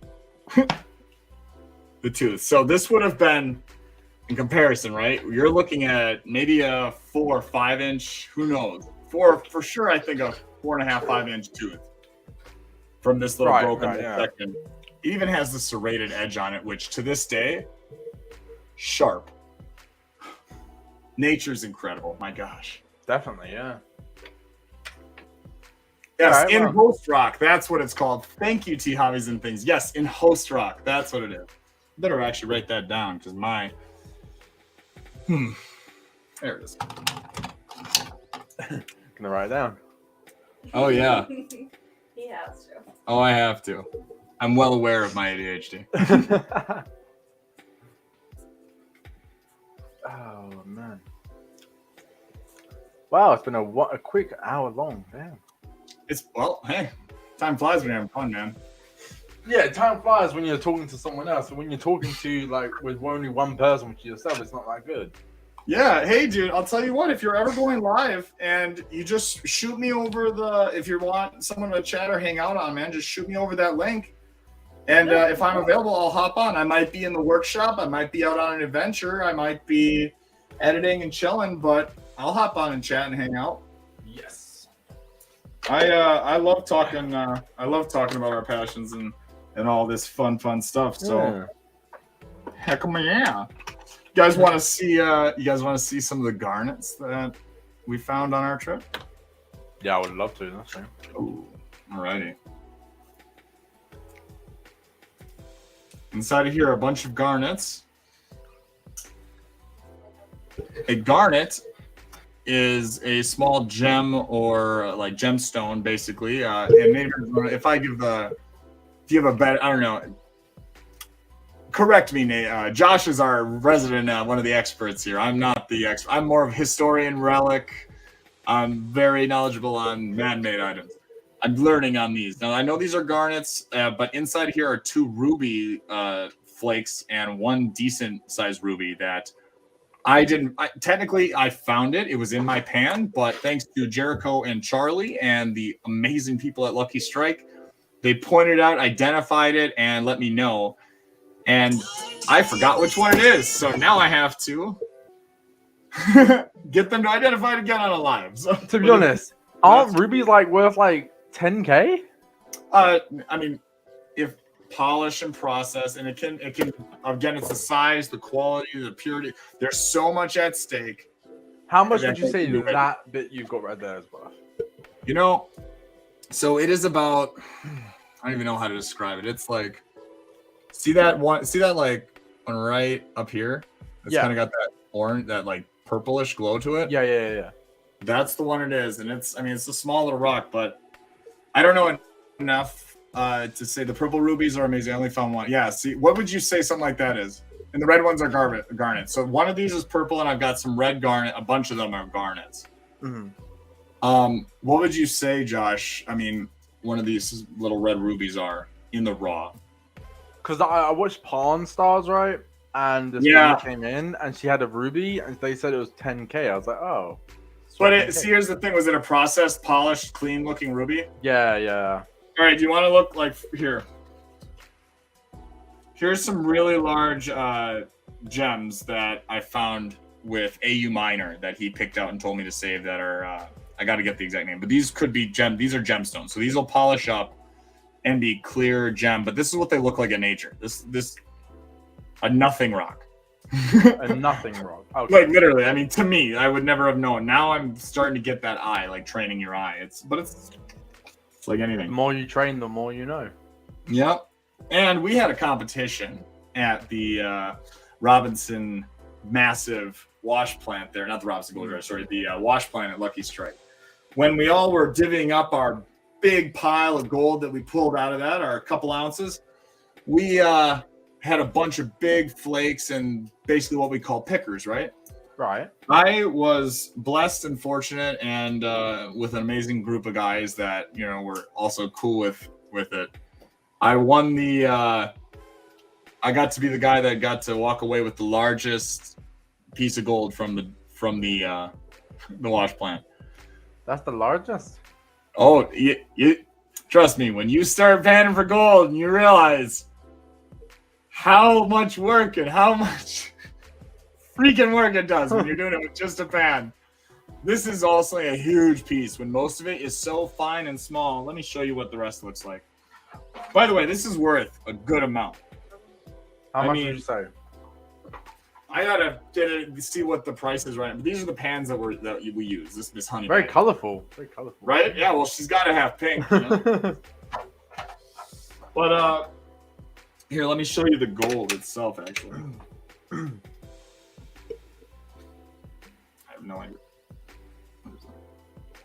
the tooth. So this would have been, in comparison, right? You're looking at maybe a 4 or 5 inch, who knows? For sure, I think a 4.5, 5-inch tooth from this little broken section. It even has the serrated edge on it, which to this day, sharp. Nature's incredible. My gosh. Definitely, yeah. Yes, in Host Rock, that's what it's called. Thank you, T Hobbies and Things. Yes, in Host Rock, that's what it is. Better actually write that down because there it is. Gonna write it down. Oh yeah. He has to. Oh, I have to. I'm well aware of my ADHD. Oh man. Wow, it's been a quick hour long. Damn. Hey, time flies when you're having fun, man. Yeah, time flies when you're talking to someone else. When you're talking to with only one person, which is yourself, it's not that good. Yeah, hey dude, I'll tell you what, if you're ever going live and you just shoot me over if you want someone to chat or hang out on, man, just shoot me over that link. And if I'm available, I'll hop on. I might be in the workshop. I might be out on an adventure. I might be editing and chilling, but I'll hop on and chat and hang out. Yes. I love talking. I love talking about our passions and all this fun stuff. So, heck of yeah. You guys want to see? You guys want to see some of the garnets that we found on our trip? Yeah, I would love to. That's right. Oh, alrighty. Inside of here, a bunch of garnets. A garnet is a small gem or like gemstone, basically. And maybe if you have a better, I don't know. Correct me, Nate. Josh is our resident, one of the experts here. I'm not the expert. I'm more of historian, relic. I'm very knowledgeable on man-made items. I'm learning on these. Now I know these are garnets, but inside here are 2 ruby flakes and 1 decent sized ruby that technically I found it. It was in my pan, but thanks to Jericho and Charlie and the amazing people at Lucky Strike, they pointed out, identified it, and let me know. And I forgot which one it is, so now I have to get them to identify it again on a live. So, To be honest, aren't rubies like worth like 10K? I mean, if polish and process, and it can again, it's the size, the quality, the purity. There's so much at stake. How much would you say that bit you've got right there is worth? You know, so it is about, I don't even know how to describe it. It's like, see that like one right up here? It's kind of got that orange, that like purplish glow to it. Yeah. That's the one it is. And it's a small little rock, but I don't know enough to say the purple rubies are amazing. I only found one. Yeah, see, what would you say something like that is? And the red ones are garnet. So one of these is purple, and I've got some red garnet. A bunch of them are garnets. Mm-hmm. What would you say, Josh? I mean, one of these little red rubies are in the raw. Because I watched Pawn Stars, right? And this woman came in, and she had a ruby, and they said it was 10K. I was like, oh. But see, here's the thing: was it a processed, polished, clean-looking ruby? Yeah. All right. Do you want to look like here? Here's some really large gems that I found with AU Minor that he picked out and told me to save. That are I got to get the exact name, but these could be These are gemstones, so these will polish up and be clear gem. But this is what they look like in nature. This a nothing rock. A nothing rock. Okay. Like literally, I mean, to me, I would never have known. Now I'm starting to get that eye, like training your eye. It's like anything. The more you train, the more you know. Yep. And we had a competition at the Robinson massive wash plant there. Not the Robinson Gold Rush, sorry, the wash plant at Lucky Strike. When we all were divvying up our big pile of gold that we pulled out of that, our couple ounces, we had a bunch of big flakes and basically what we call pickers, right? Right. I was blessed and fortunate, and with an amazing group of guys that were also cool with it. I won the. I got to be the guy that got to walk away with the largest piece of gold from the wash plant. That's the largest. Oh, you trust me. When you start panning for gold, and you realize how much work and how much freaking work it does when you're doing it with just a pan. This is also a huge piece when most of it is so fine and small. Let me show you what the rest looks like. By the way, this is worth a good amount. How much would you say? I gotta see what the price is right now. But these are the pans that we use. This honey. Very bag. colorful. Very colorful. Right? Yeah. Well, she's got to have pink. But here, let me show you the gold itself. Actually, I have no idea.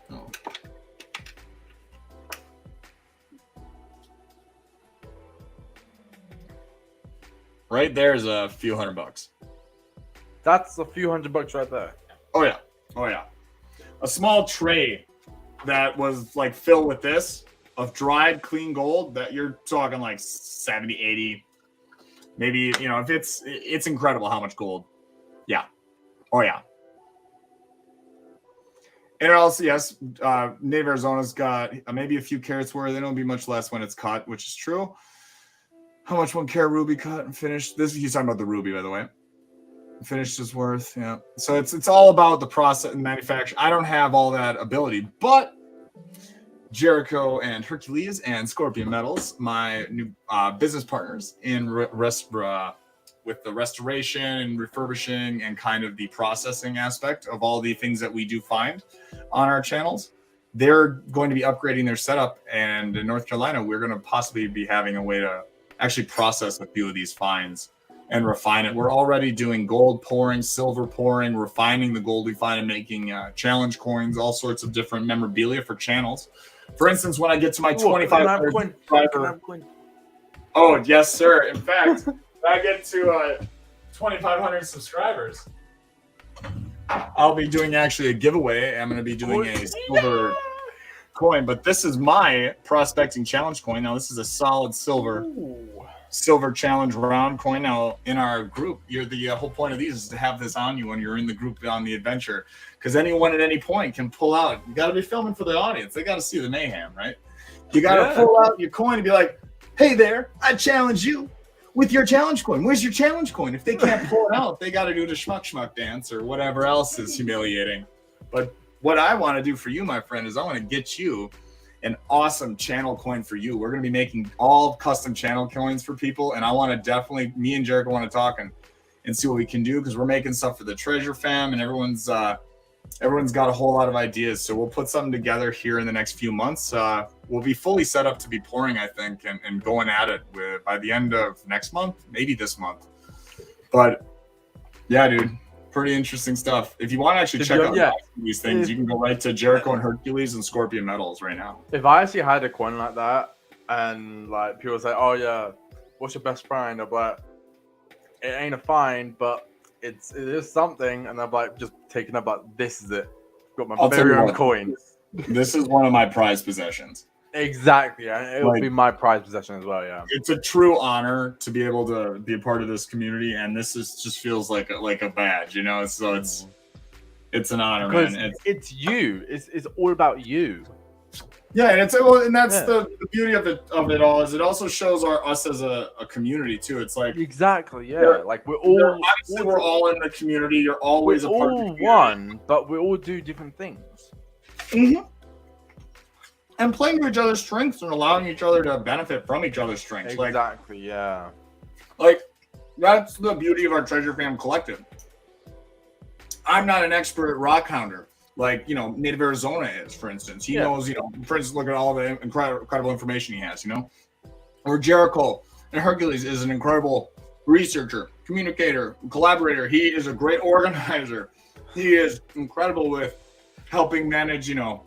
Oh. Right there is a few $100. That's a few $100 right there. Oh yeah. A small tray that was like filled with this of dried clean gold that you're talking like 70, 80, maybe, if it's incredible how much gold. Yeah. Oh yeah. And also, yes, Native Arizona's got maybe a few carats worth. It'll be much less when it's cut, which is true. How much 1 carat ruby cut and finished? He's talking about the ruby, by the way. Finished is worth, yeah. So it's all about the process and manufacture. I don't have all that ability, but Jericho and Hercules and Scorpion Metals, my new business partners in with the restoration and refurbishing and kind of the processing aspect of all the things that we do find on our channels. They're going to be upgrading their setup, and in North Carolina, we're going to possibly be having a way to actually process a few of these finds and refine it. We're already doing gold pouring, silver pouring, refining the gold we find and making challenge coins, all sorts of different memorabilia for channels. For instance, when I get to my 2,500 subscriber, oh yes, sir. In fact, when I get to 2,500 subscribers, I'll be doing actually a giveaway. I'm going to be doing a coin, but this is my prospecting challenge coin. Now this is a solid silver challenge round coin. Now in our group, the whole point of these is to have this on you when you're in the group on the adventure, because anyone at any point can pull out. You got to be filming for the audience. They got to see the mayhem, right? You got to pull out your coin and be like, hey there, I challenge you with your challenge coin. Where's your challenge coin? If they can't pull it out, they got to do the schmuck dance or whatever else is humiliating. But what I want to do for you, my friend, is I want to get you an awesome channel coin for you. We're going to be making all custom channel coins for people. And I want to definitely, me and Jericho want to talk and see what we can do, because we're making stuff for the Treasure Fam, and everyone's got a whole lot of ideas. So we'll put something together here in the next few months. We'll be fully set up to be pouring, I think, and going at it by the end of next month, maybe this month. But yeah, dude, pretty interesting stuff. If you want to actually check out these things, you can go right to Jericho and Hercules and Scorpion Metals right now. If I actually had a coin like that, and like people say, "Oh yeah, what's your best find?" I'm like, it ain't a find, but it is something, and I'm like, just taking up, like, this is it. Got my very own coin. This is one of my prized possessions. Exactly, and it would be my prized possession as well. Yeah, it's a true honor to be able to be a part of this community, and this is just feels like a badge, you know. So it's an honor, because man. It's you. It's all about you. Yeah, and that's the beauty of it all, is it also shows us as a community too. It's like exactly, yeah. Like we're all in the community. You're always a part of the community. One, but we all do different things. Mm-hmm. And playing to each other's strengths and allowing each other to benefit from each other's strengths. Exactly, yeah. Like, that's the beauty of our Treasure Fam collective. I'm not an expert rock hounder like, you know, Native Arizona is, for instance. He knows, you know, for instance, look at all the incredible information he has, you know. Or Jericho and Hercules is an incredible researcher, communicator, collaborator. He is a great organizer. He is incredible with helping manage, you know,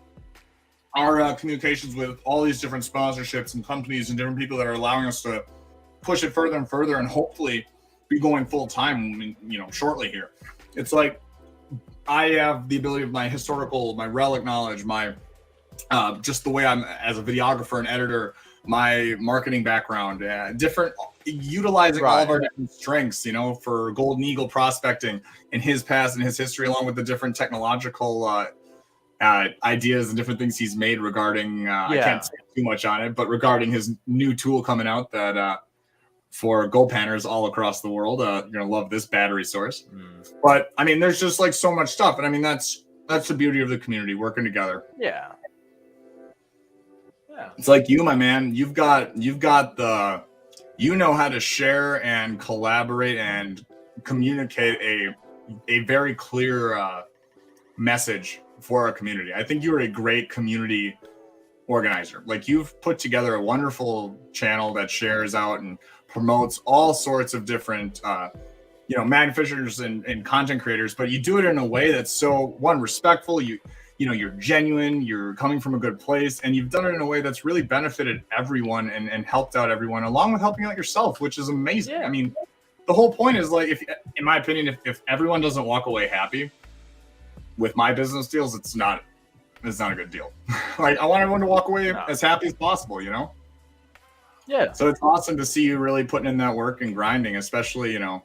our communications with all these different sponsorships and companies and different people that are allowing us to push it further and further, and hopefully be going full time, you know, shortly here. It's like I have the ability of my historical, my relic knowledge, my just the way I'm as a videographer and editor, my marketing background, different, utilizing all of our different strengths, you know, for Golden Eagle prospecting in his past and his history, along with the different technological ideas and different things he's made regarding, I can't say too much on it, but regarding his new tool coming out that for gold panners all across the world. You're going to love this battery source. But, I mean, there's just like so much stuff. And I mean, that's the beauty of the community working together. Yeah. It's like you, my man, you've got the, you know how to share and collaborate and communicate a very clear message for our community. I think you're a great community organizer. Like, you've put together a wonderful channel that shares out and promotes all sorts of different, you know, manufacturers and content creators, but you do it in a way that's so, one, respectful. You know, you're genuine, you're coming from a good place, and you've done it in a way that's really benefited everyone and helped out everyone, along with helping out yourself, which is amazing. I mean, the whole point is, like, if, in my opinion, if everyone doesn't walk away happy with my business deals, it's not a good deal. Like, I want everyone to walk away as happy as possible, you know? Yeah. So it's awesome to see you really putting in that work and grinding, especially, you know,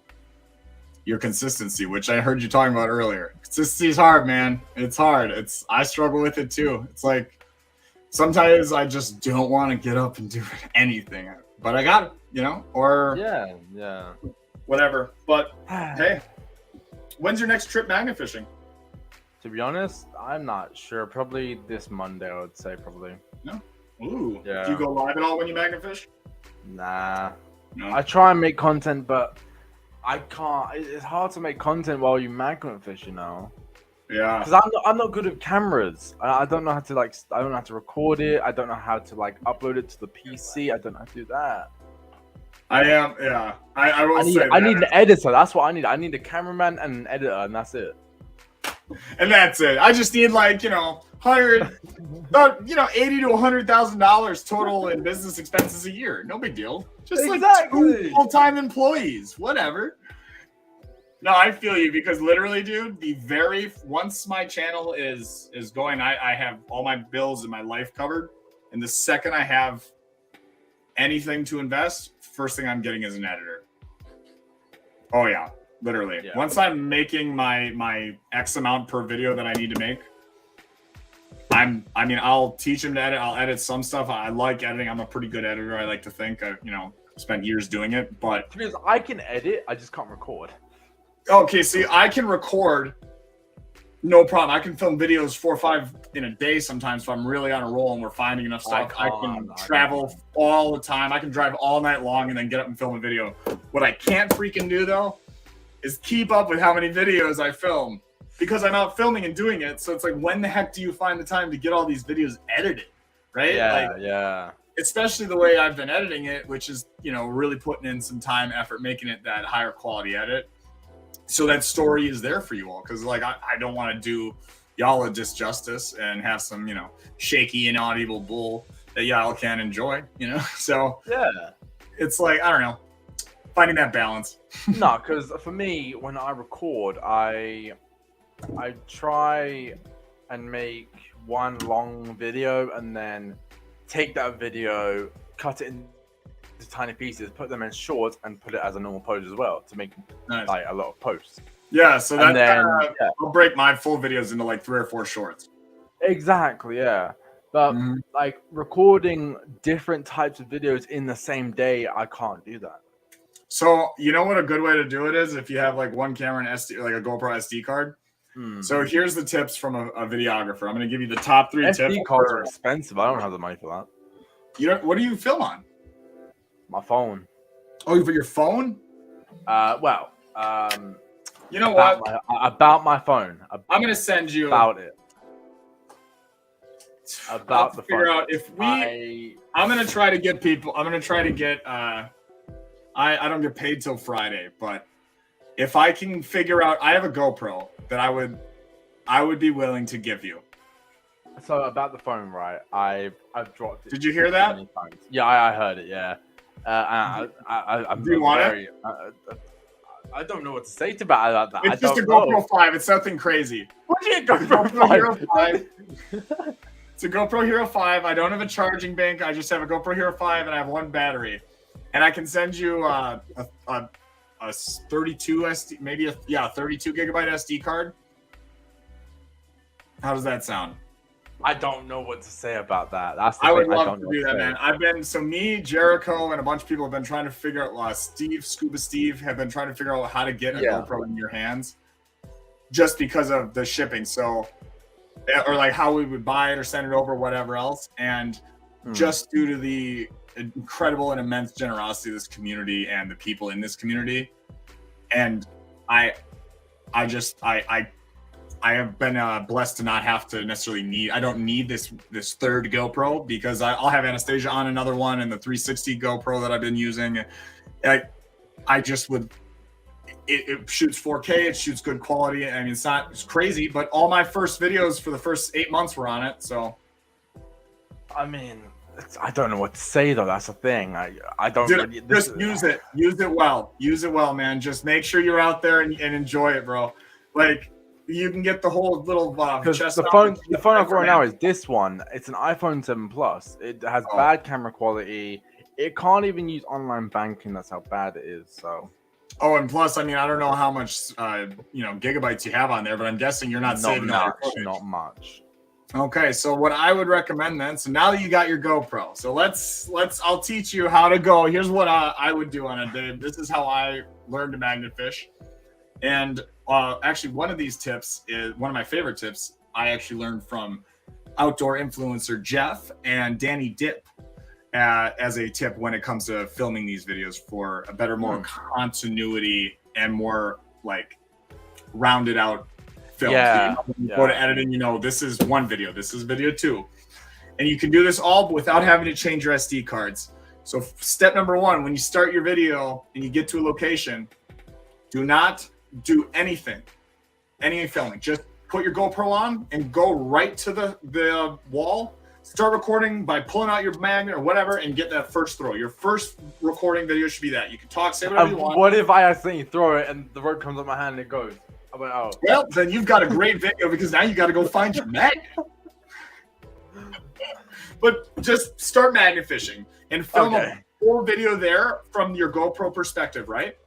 your consistency, which I heard you talking about earlier. Consistency is hard, man. It's hard. I struggle with it too. It's like, sometimes I just don't want to get up and do anything, but I got it, you know, or whatever. But hey, when's your next trip magnet fishing? To be honest, I'm not sure. Probably this Monday, I would say. Probably. No. Ooh. Yeah. Do you go live at all when you magnet fish? Nah. No. I try and make content, but I can't. It's hard to make content while you magnet fish, you know. Yeah. Because I'm not good at cameras. I don't know how to I don't know how to record it. I don't know how to upload it to the PC. I don't know how to do that. I am. Yeah. I will say that. I need an editor. That's what I need. I need a cameraman and an editor, and that's it. And that's it. I just need, like, you know, hired, you know, $80,000 to $100,000 total in business expenses a year. No big deal. Just like 2 full-time employees. Whatever. No, I feel you because literally, dude, once my channel is going, I have all my bills and my life covered. And the second I have anything to invest, first thing I'm getting is an editor. Oh yeah, literally. Yeah. Once I'm making my X amount per video that I need to make, I'll teach him to edit. I'll edit some stuff. I like editing. I'm a pretty good editor. I like to think. I spent years doing it, but Because I can edit, I just can't record. okay, see, I can record, no problem. I can film videos 4 or 5 in a day sometimes if I'm really on a roll and we're finding enough stuff. I can travel all the time. I can drive all night long and then get up and film a video. What I can't freaking do though is keep up with how many videos I film because I'm out filming and doing it. So it's like, when the heck do you find the time to get all these videos edited, right? Yeah. Especially the way I've been editing it, which is, really putting in some time, effort, making it that higher quality edit. So that story is there for you all. Cause like, I don't want to do y'all a disjustice and have some, shaky and inaudible bull that y'all can enjoy, So Yeah. it's like, I don't know, finding that balance. No, because for me, when I record, I try and make one long video and then take that video, cut it into tiny pieces, put them in shorts, and put it as a normal post as well to make Nice. like a lot of posts. Yeah. So that And then, I'll break my full videos into like 3 or 4 shorts. Exactly, yeah. But like recording different types of videos in the same day, I can't do that. So you know what a good way to do it is if you have like one camera and SD, like a GoPro SD card. So here's the tips from a videographer. I'm going to give you the top 3 tips. SD cards are expensive. I don't have the money for that. What do you film on? My phone. Oh, for your phone? You know what? About my phone. I'm going to send you about it. About the figure phone. out if I'm going to try to get people. I'm going to try to get. I don't get paid till Friday, but if I can figure out, I have a GoPro that I would be willing to give you. So about the phone, right? I've dropped it. Did you hear that? Many times. Yeah, I heard it. Yeah. I'm Do you want it? I don't know what to say about that. It's just a GoPro 5. It's nothing crazy. What do you GoPro Hero 5? 5. It's a GoPro Hero 5. I don't have a charging bank. I just have a GoPro Hero 5 and I have one battery. And I can send you a 32 SD, maybe 32 gigabyte SD card. How does that sound? I don't know what to say about that. That's the I would thing. love to do that, man. Me, Jericho, and a bunch of people have been trying to figure out. Scuba Steve, have been trying to figure out how to get a GoPro in your hands, just because of the shipping. So, or like how we would buy it or send it over, whatever else, and just due to the incredible and immense generosity of this community and the people in this community, and I have been blessed to not have to necessarily I don't need this third GoPro because I'll have Anastasia on another one and the 360 GoPro that I've been using. I just would, it shoots 4K, it shoots good quality. I mean, it's crazy, but all my first videos for the first 8 months were on it. So, I mean, I don't know what to say though. That's the thing. I don't. Dude, just use it. Use it well, man. Just make sure you're out there and enjoy it, bro. Like, you can get the whole little because the phone I've got right now is this one. It's an iPhone 7 Plus. It has bad camera quality. It can't even use online banking. That's how bad it is. So. Oh, and plus, I mean, I don't know how much gigabytes you have on there, but I'm guessing you're not saving much. Not much. Okay, so what I would recommend then. So now that you got your GoPro, so I'll teach you how to go. Here's what I would do on a day. This is how I learned to magnet fish, and. Actually, one of these tips is one of my favorite tips. I actually learned from outdoor influencer Jeff and Danny Dip as a tip when it comes to filming these videos for a better, more continuity and more like rounded out film. Yeah. So you go to editing, this is one video, this is video 2. And you can do this all without having to change your SD cards. So step number 1, when you start your video and you get to a location, do not do any filming. Just put your GoPro on and go right to the wall start recording by pulling out your magnet or whatever and get that first throw. Your first recording video should be that. You can talk, say whatever you want. What if I accidentally throw it and the rope comes up my hand and it goes? I went, oh. Well, then you've got a great video because now you got to go find your magnet. But just start magnet fishing and film a full video there from your GoPro perspective, right?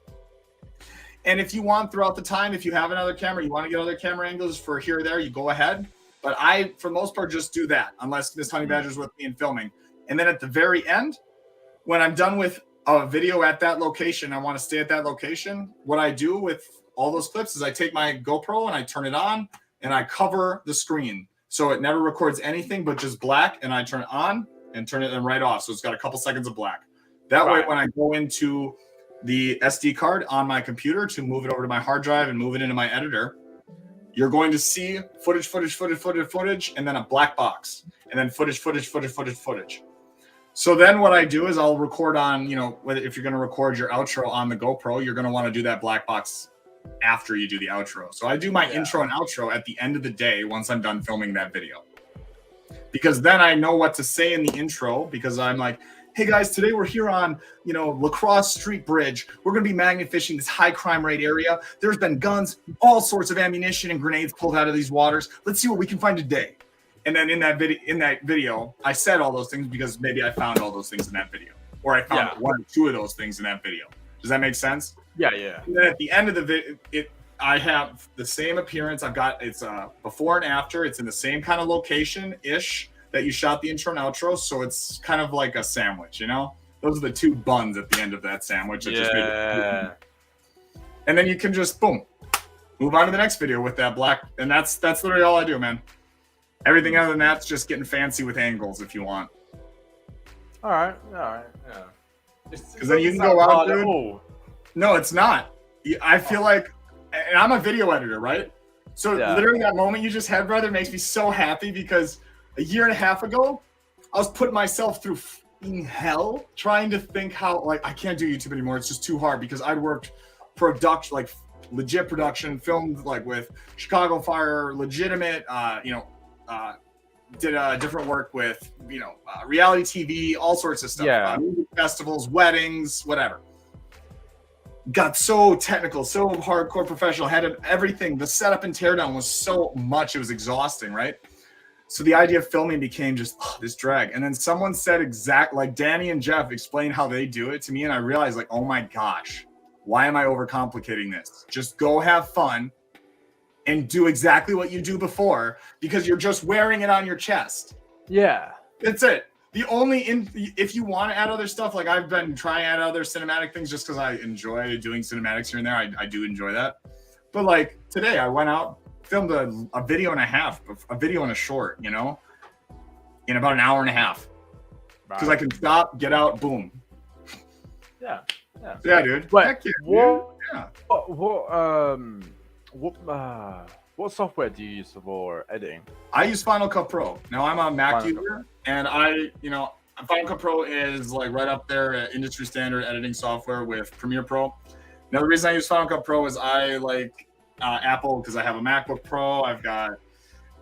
And if you want throughout the time, if you have another camera, you want to get other camera angles for here or there, you go ahead. But I, for the most part, just do that unless Miss Honey Badger's with me and filming. And then at the very end, when I'm done with a video at that location, I want to stay at that location. What I do with all those clips is I take my GoPro and I turn it on and I cover the screen. So it never records anything but just black, and I turn it on and turn it then right off. So it's got a couple seconds of black. That way, when I go into the SD card on my computer to move it over to my hard drive and move it into my editor, you're going to see footage, and then a black box, and then footage. So then what I do is I'll record on, if you're going to record your outro on the GoPro, you're going to want to do that black box after you do the outro. So I do my intro and outro at the end of the day once I'm done filming that video. Because then I know what to say in the intro, because I'm like, hey guys, today we're here on, La Crosse Street Bridge. We're going to be magnet fishing this high crime rate area. There's been guns, all sorts of ammunition and grenades pulled out of these waters. Let's see what we can find today. And then in that video, I said all those things because maybe I found all those things in that video, or I found one or two of those things in that video. Does that make sense? Yeah. And then at the end of the video, I have the same appearance. It's before and after. It's in the same kind of location-ish that you shot the intro and outro, so it's kind of like a sandwich, Those are the two buns at the end of that sandwich. Just made it. And then you can just, boom, move on to the next video with that black, and that's literally all I do, man. Everything other than that's just getting fancy with angles if you want. All right, yeah. Because then you can go out, dude. No, it's not. I feel like, and I'm a video editor, right? So literally that moment you just had, brother, makes me so happy because a year and a half ago, I was putting myself through fucking hell trying to think how, I can't do YouTube anymore. It's just too hard because I'd worked production, legit production, filmed with Chicago Fire, legitimate, did different work with, reality TV, all sorts of stuff. Music festivals, weddings, whatever. Got so technical, so hardcore professional, had everything. The setup and teardown was so much, it was exhausting, right? So the idea of filming became just this drag. And then someone said Danny and Jeff explained how they do it to me. And I realized oh my gosh, why am I overcomplicating this? Just go have fun and do exactly what you do before, because you're just wearing it on your chest. Yeah. That's it. If you want to add other stuff, I've been trying to add other cinematic things just because I enjoy doing cinematics here and there. I do enjoy that. But today I went out, filmed a video and a half, a video and a short, in about an hour and a half. Because I can stop, get out, boom. Yeah, dude. But heck yeah, what software do you use for editing? I use Final Cut Pro. Now I'm a Mac user, and Final Cut Pro is right up there at industry standard editing software with Premiere Pro. Now the reason I use Final Cut Pro is I like Apple because I have a MacBook Pro. I've got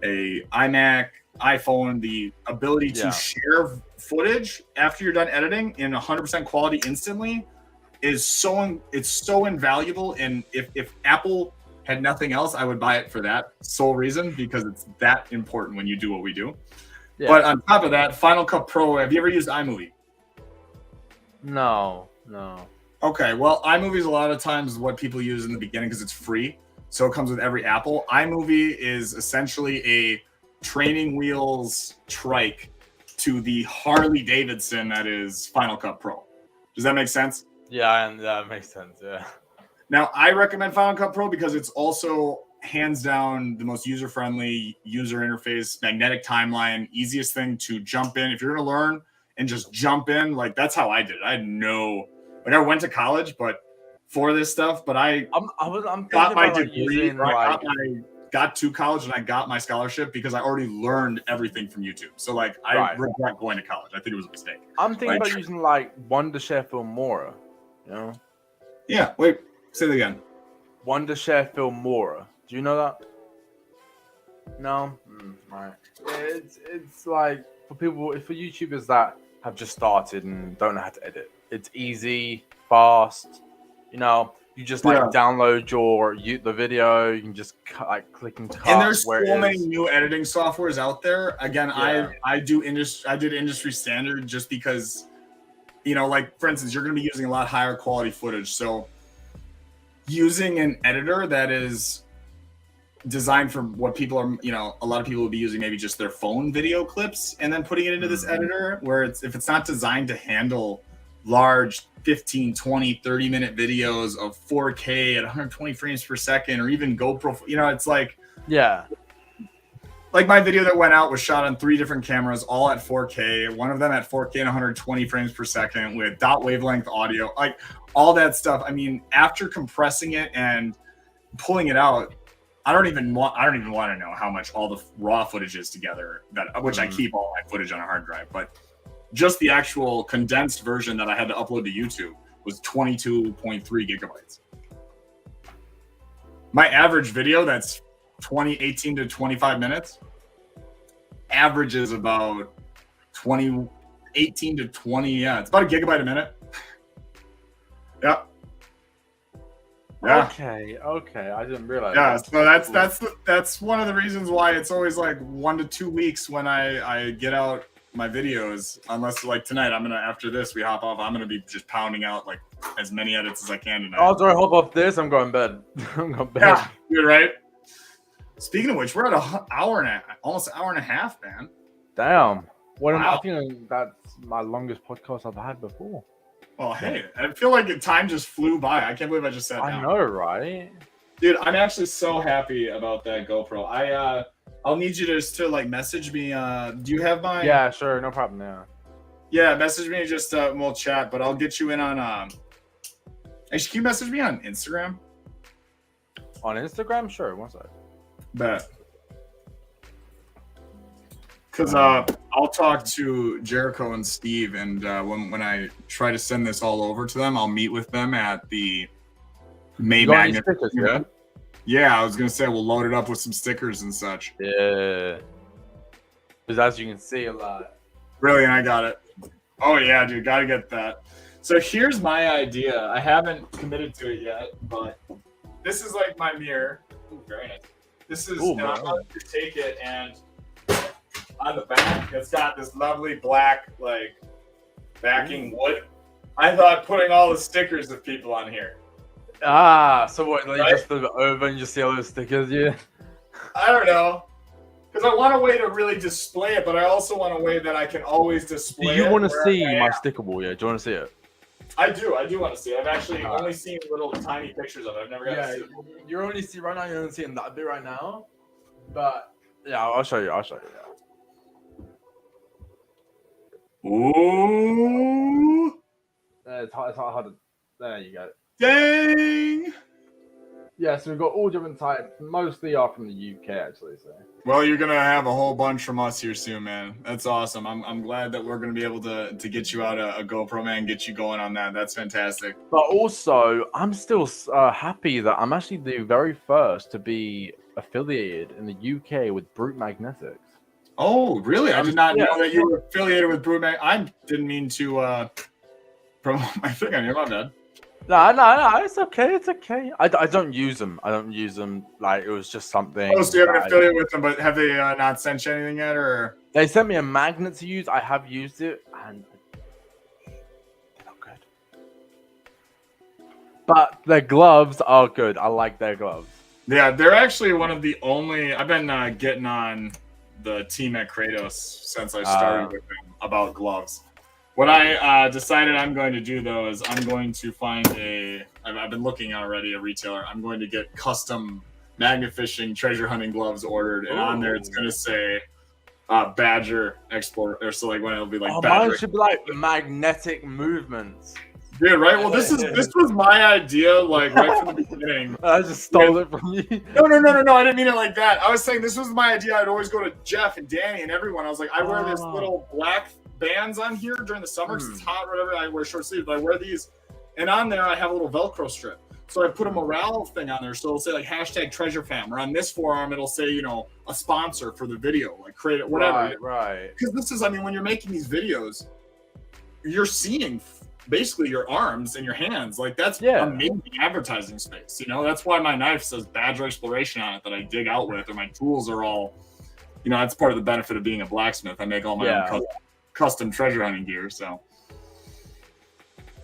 a iMac, iPhone. The ability to share footage after you're done editing in 100% quality instantly is so invaluable. And if Apple had nothing else, I would buy it for that sole reason, because it's that important when you do what we do. Yeah. But on top of that, Final Cut Pro, have you ever used iMovie? No. Okay, well, iMovie is a lot of times what people use in the beginning because it's free. So it comes with every Apple. iMovie is essentially a training wheels trike to the Harley Davidson that is Final Cut Pro. Does that make sense? Yeah, and that makes sense, yeah. Now, I recommend Final Cut Pro because it's also hands down the most user-friendly user interface, magnetic timeline, easiest thing to jump in. If you're going to learn and just jump in, that's how I did it. I had I went to college, but for this stuff, but I'm got my degree, got to college and I got my scholarship because I already learned everything from YouTube. So I regret going to college. I think it was a mistake. I'm thinking about using Wondershare Filmora, Yeah, wait, say that again. Wondershare Filmora. Do you know that? No? Right. It's for for YouTubers that have just started and don't know how to edit. It's easy, fast. You know, you just like download the video. You can just click and cut. And there's so many new editing softwares out there. Again, I did industry standard just because, you know, like for instance, you're going to be using a lot higher quality footage. So using an editor that is designed for what people are, you know, a lot of people will be using maybe just their phone video clips and then putting it into this editor where if it's not designed to handle large 15, 20, 30-minute videos of 4K at 120 frames per second or even GoPro, you know, it's like, like my video that went out was shot on 3 different cameras, all at 4K, one of them at 4K and 120 frames per second with dot wavelength audio, like all that stuff. I mean, after compressing it and pulling it out, I don't even want to know how much all the raw footage is together, which I keep all my footage on a hard drive, but just the actual condensed version that I had to upload to YouTube was 22.3 gigabytes. My average video that's 18 to 25 minutes averages about 18 to 20. Yeah, it's about a gigabyte a minute. Yep. Yeah. Okay. I didn't realize. Yeah, so that's one of the reasons why it's always like 1 to 2 weeks when I get out my videos. Unless like tonight, after this we hop off. I'm gonna be just pounding out like as many edits as I can tonight. After I hop off this, I'm going to bed. Yeah, good, right? Speaking of which, we're at almost an hour and a half, man. Damn. I think that's my longest podcast I've had before. Well, hey, I feel like time just flew by. I can't believe I just sat down. I know, right? Dude, I'm actually so happy about that GoPro. I'll need you to like message me. Do you have my? Yeah, sure, no problem. Yeah, message me. Just we'll chat. But I'll get you in on. Actually, can you message me on Instagram? On Instagram, sure. One sec. Bet. Because I'll talk to Jericho and Steve, and when I try to send this all over to them, I'll meet with them at the May Magnet. Yeah, I was gonna say we'll load it up with some stickers and such. Yeah, because as you can see, a lot. Brilliant, I got it. Oh yeah, dude, gotta get that. So here's my idea. I haven't committed to it yet, but this is like my mirror. Ooh, very nice. This is, and I'm going to take it and on the back, it's got this lovely black like backing wood. I thought putting all the stickers of people on here. So what? Like just flip it over and just see all those stickers? Yeah. I don't know, because I want a way to really display it, but I also want a way that I can always display. Do you want to see my sticker wall? Yeah. Do you want to see it? I do want to see it. I've actually only seen little tiny pictures of it. I've never got to see it. You're only seeing right now. You're only seeing that bit right now, but yeah, I'll show you. Yeah. Ooh. It's hard to. There you go. Dang. Yeah, so we've got all different types. Mostly are from the UK, actually. So. Well, you're gonna have a whole bunch from us here soon, man. That's awesome. I'm glad that we're gonna be able to get you out a GoPro, man. Get you going on that. That's fantastic. But also, I'm still happy that I'm actually the very first to be affiliated in the UK with Brute Magnetics. Oh, really? I did not know that you were affiliated with Brute Mag. I didn't mean to promote my thing on here, my bad. No, it's okay. It's okay. I don't use them. Like, it was just something. Oh, so you have an affiliate with them, but have they not sent you anything yet, or? They sent me a magnet to use. I have used it, and they're not good. But their gloves are good. I like their gloves. Yeah, they're actually one of the only. I've been getting on the team at Kratos since I started with them about gloves. What I decided I'm going to do, though, is I'm going to find I've been looking already, a retailer. I'm going to get custom magnet fishing treasure hunting gloves ordered, and on there it's going to say Badger Explorer, or so like when it'll be like Badger. Mine should be like magnetic movements. Dude, right? Well, this was my idea, like right from the beginning. I just stole it from you. No, I didn't mean it like that. I was saying this was my idea. I'd always go to Jeff and Danny and everyone. I was like, I wear this little black bands on here during the summer because it's hot or whatever. I wear short sleeves, but I wear these, and on there I have a little Velcro strip. So I put a morale thing on there. So it'll say like hashtag treasure fam, or on this forearm, it'll say, you know, a sponsor for the video, like create it, whatever. Right. Because this is, I mean, when you're making these videos, you're seeing basically your arms and your hands. Like that's amazing advertising space. You know, that's why my knife says Badger Exploration on it that I dig out with, or my tools are all, you know, that's part of the benefit of being a blacksmith. I make all my own custom treasure hunting gear. So.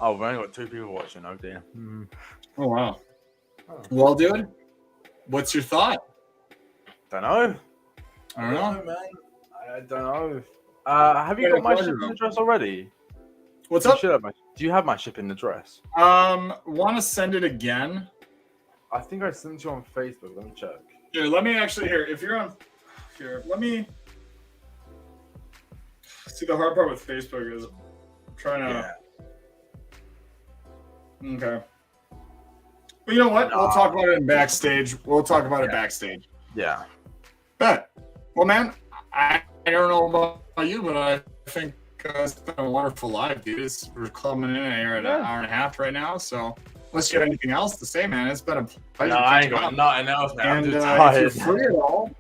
Oh, we've only got 2 people watching. Oh dear. Oh wow. Oh. Well, dude, what's your thought? Don't know. I don't know, man. I don't know. Have you got my shipping address already? What's up? Do you have my shipping address? Want to send it again? I think I sent you on Facebook. Let me check. Here, let me actually if you're on here, let me see. The hard part with Facebook is trying to. Okay. But you know what? We'll talk about it in backstage. We'll talk about it backstage. Yeah. Bet. Well, man, I don't know about you, but I think it's been a wonderful live, dude. We're coming in here at an hour and a half right now, so unless you have anything else to say, man, it's been a pleasure. No, I ain't got nothing else, man. And I'm just tired. if you're free at all,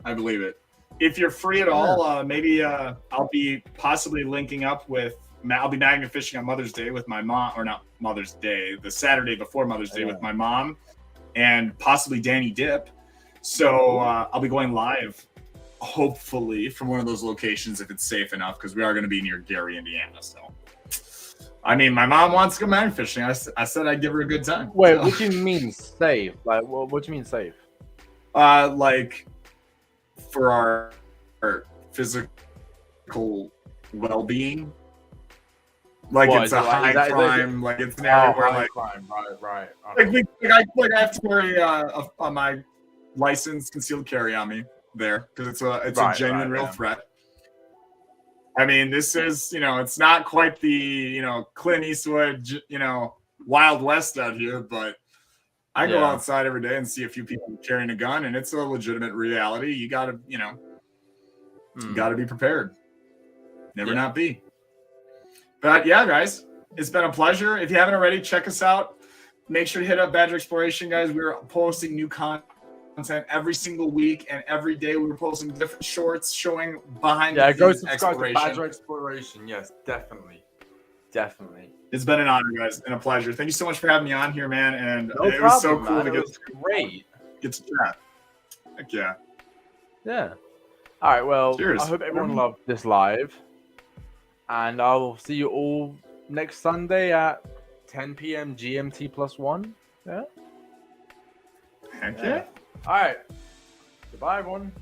I believe it. If you're free at all, maybe I'll be possibly linking up with. I'll be magnet fishing on Mother's Day with my mom, or not Mother's Day, the Saturday before Mother's Day with my mom, and possibly Danny Dip. So I'll be going live, hopefully, from one of those locations if it's safe enough, because we are going to be near Gary, Indiana. So, I mean, my mom wants to go magnet fishing. I said I'd give her a good time. Wait, what do you mean safe? Like, what do you mean safe? Like for our physical well-being. Like it's a high crime, like it's an area where like crime, right. Like I have to carry on my license concealed carry on me there because it's a genuine real threat. I mean, this is, you know, it's not quite the, you know, Clint Eastwood, you know, Wild West out here, but I go outside every day and see a few people carrying a gun, and it's a legitimate reality. You gotta, you know, you gotta be prepared. Never not be. But yeah, guys, it's been a pleasure. If you haven't already, check us out. Make sure to hit up Badger Exploration, guys. We're posting new content every single week, and every day we're posting different shorts showing behind the go subscribe exploration. to Badger Exploration. Yes, definitely. It's been an honor, guys, and a pleasure. Thank you so much for having me on here, man. And it was so cool to get to chat. Heck yeah. Yeah. All right. Well, cheers. I hope everyone loved this live. And I'll see you all next Sunday at 10 p.m. GMT +1. Yeah? Heck yeah. All right. Goodbye, everyone.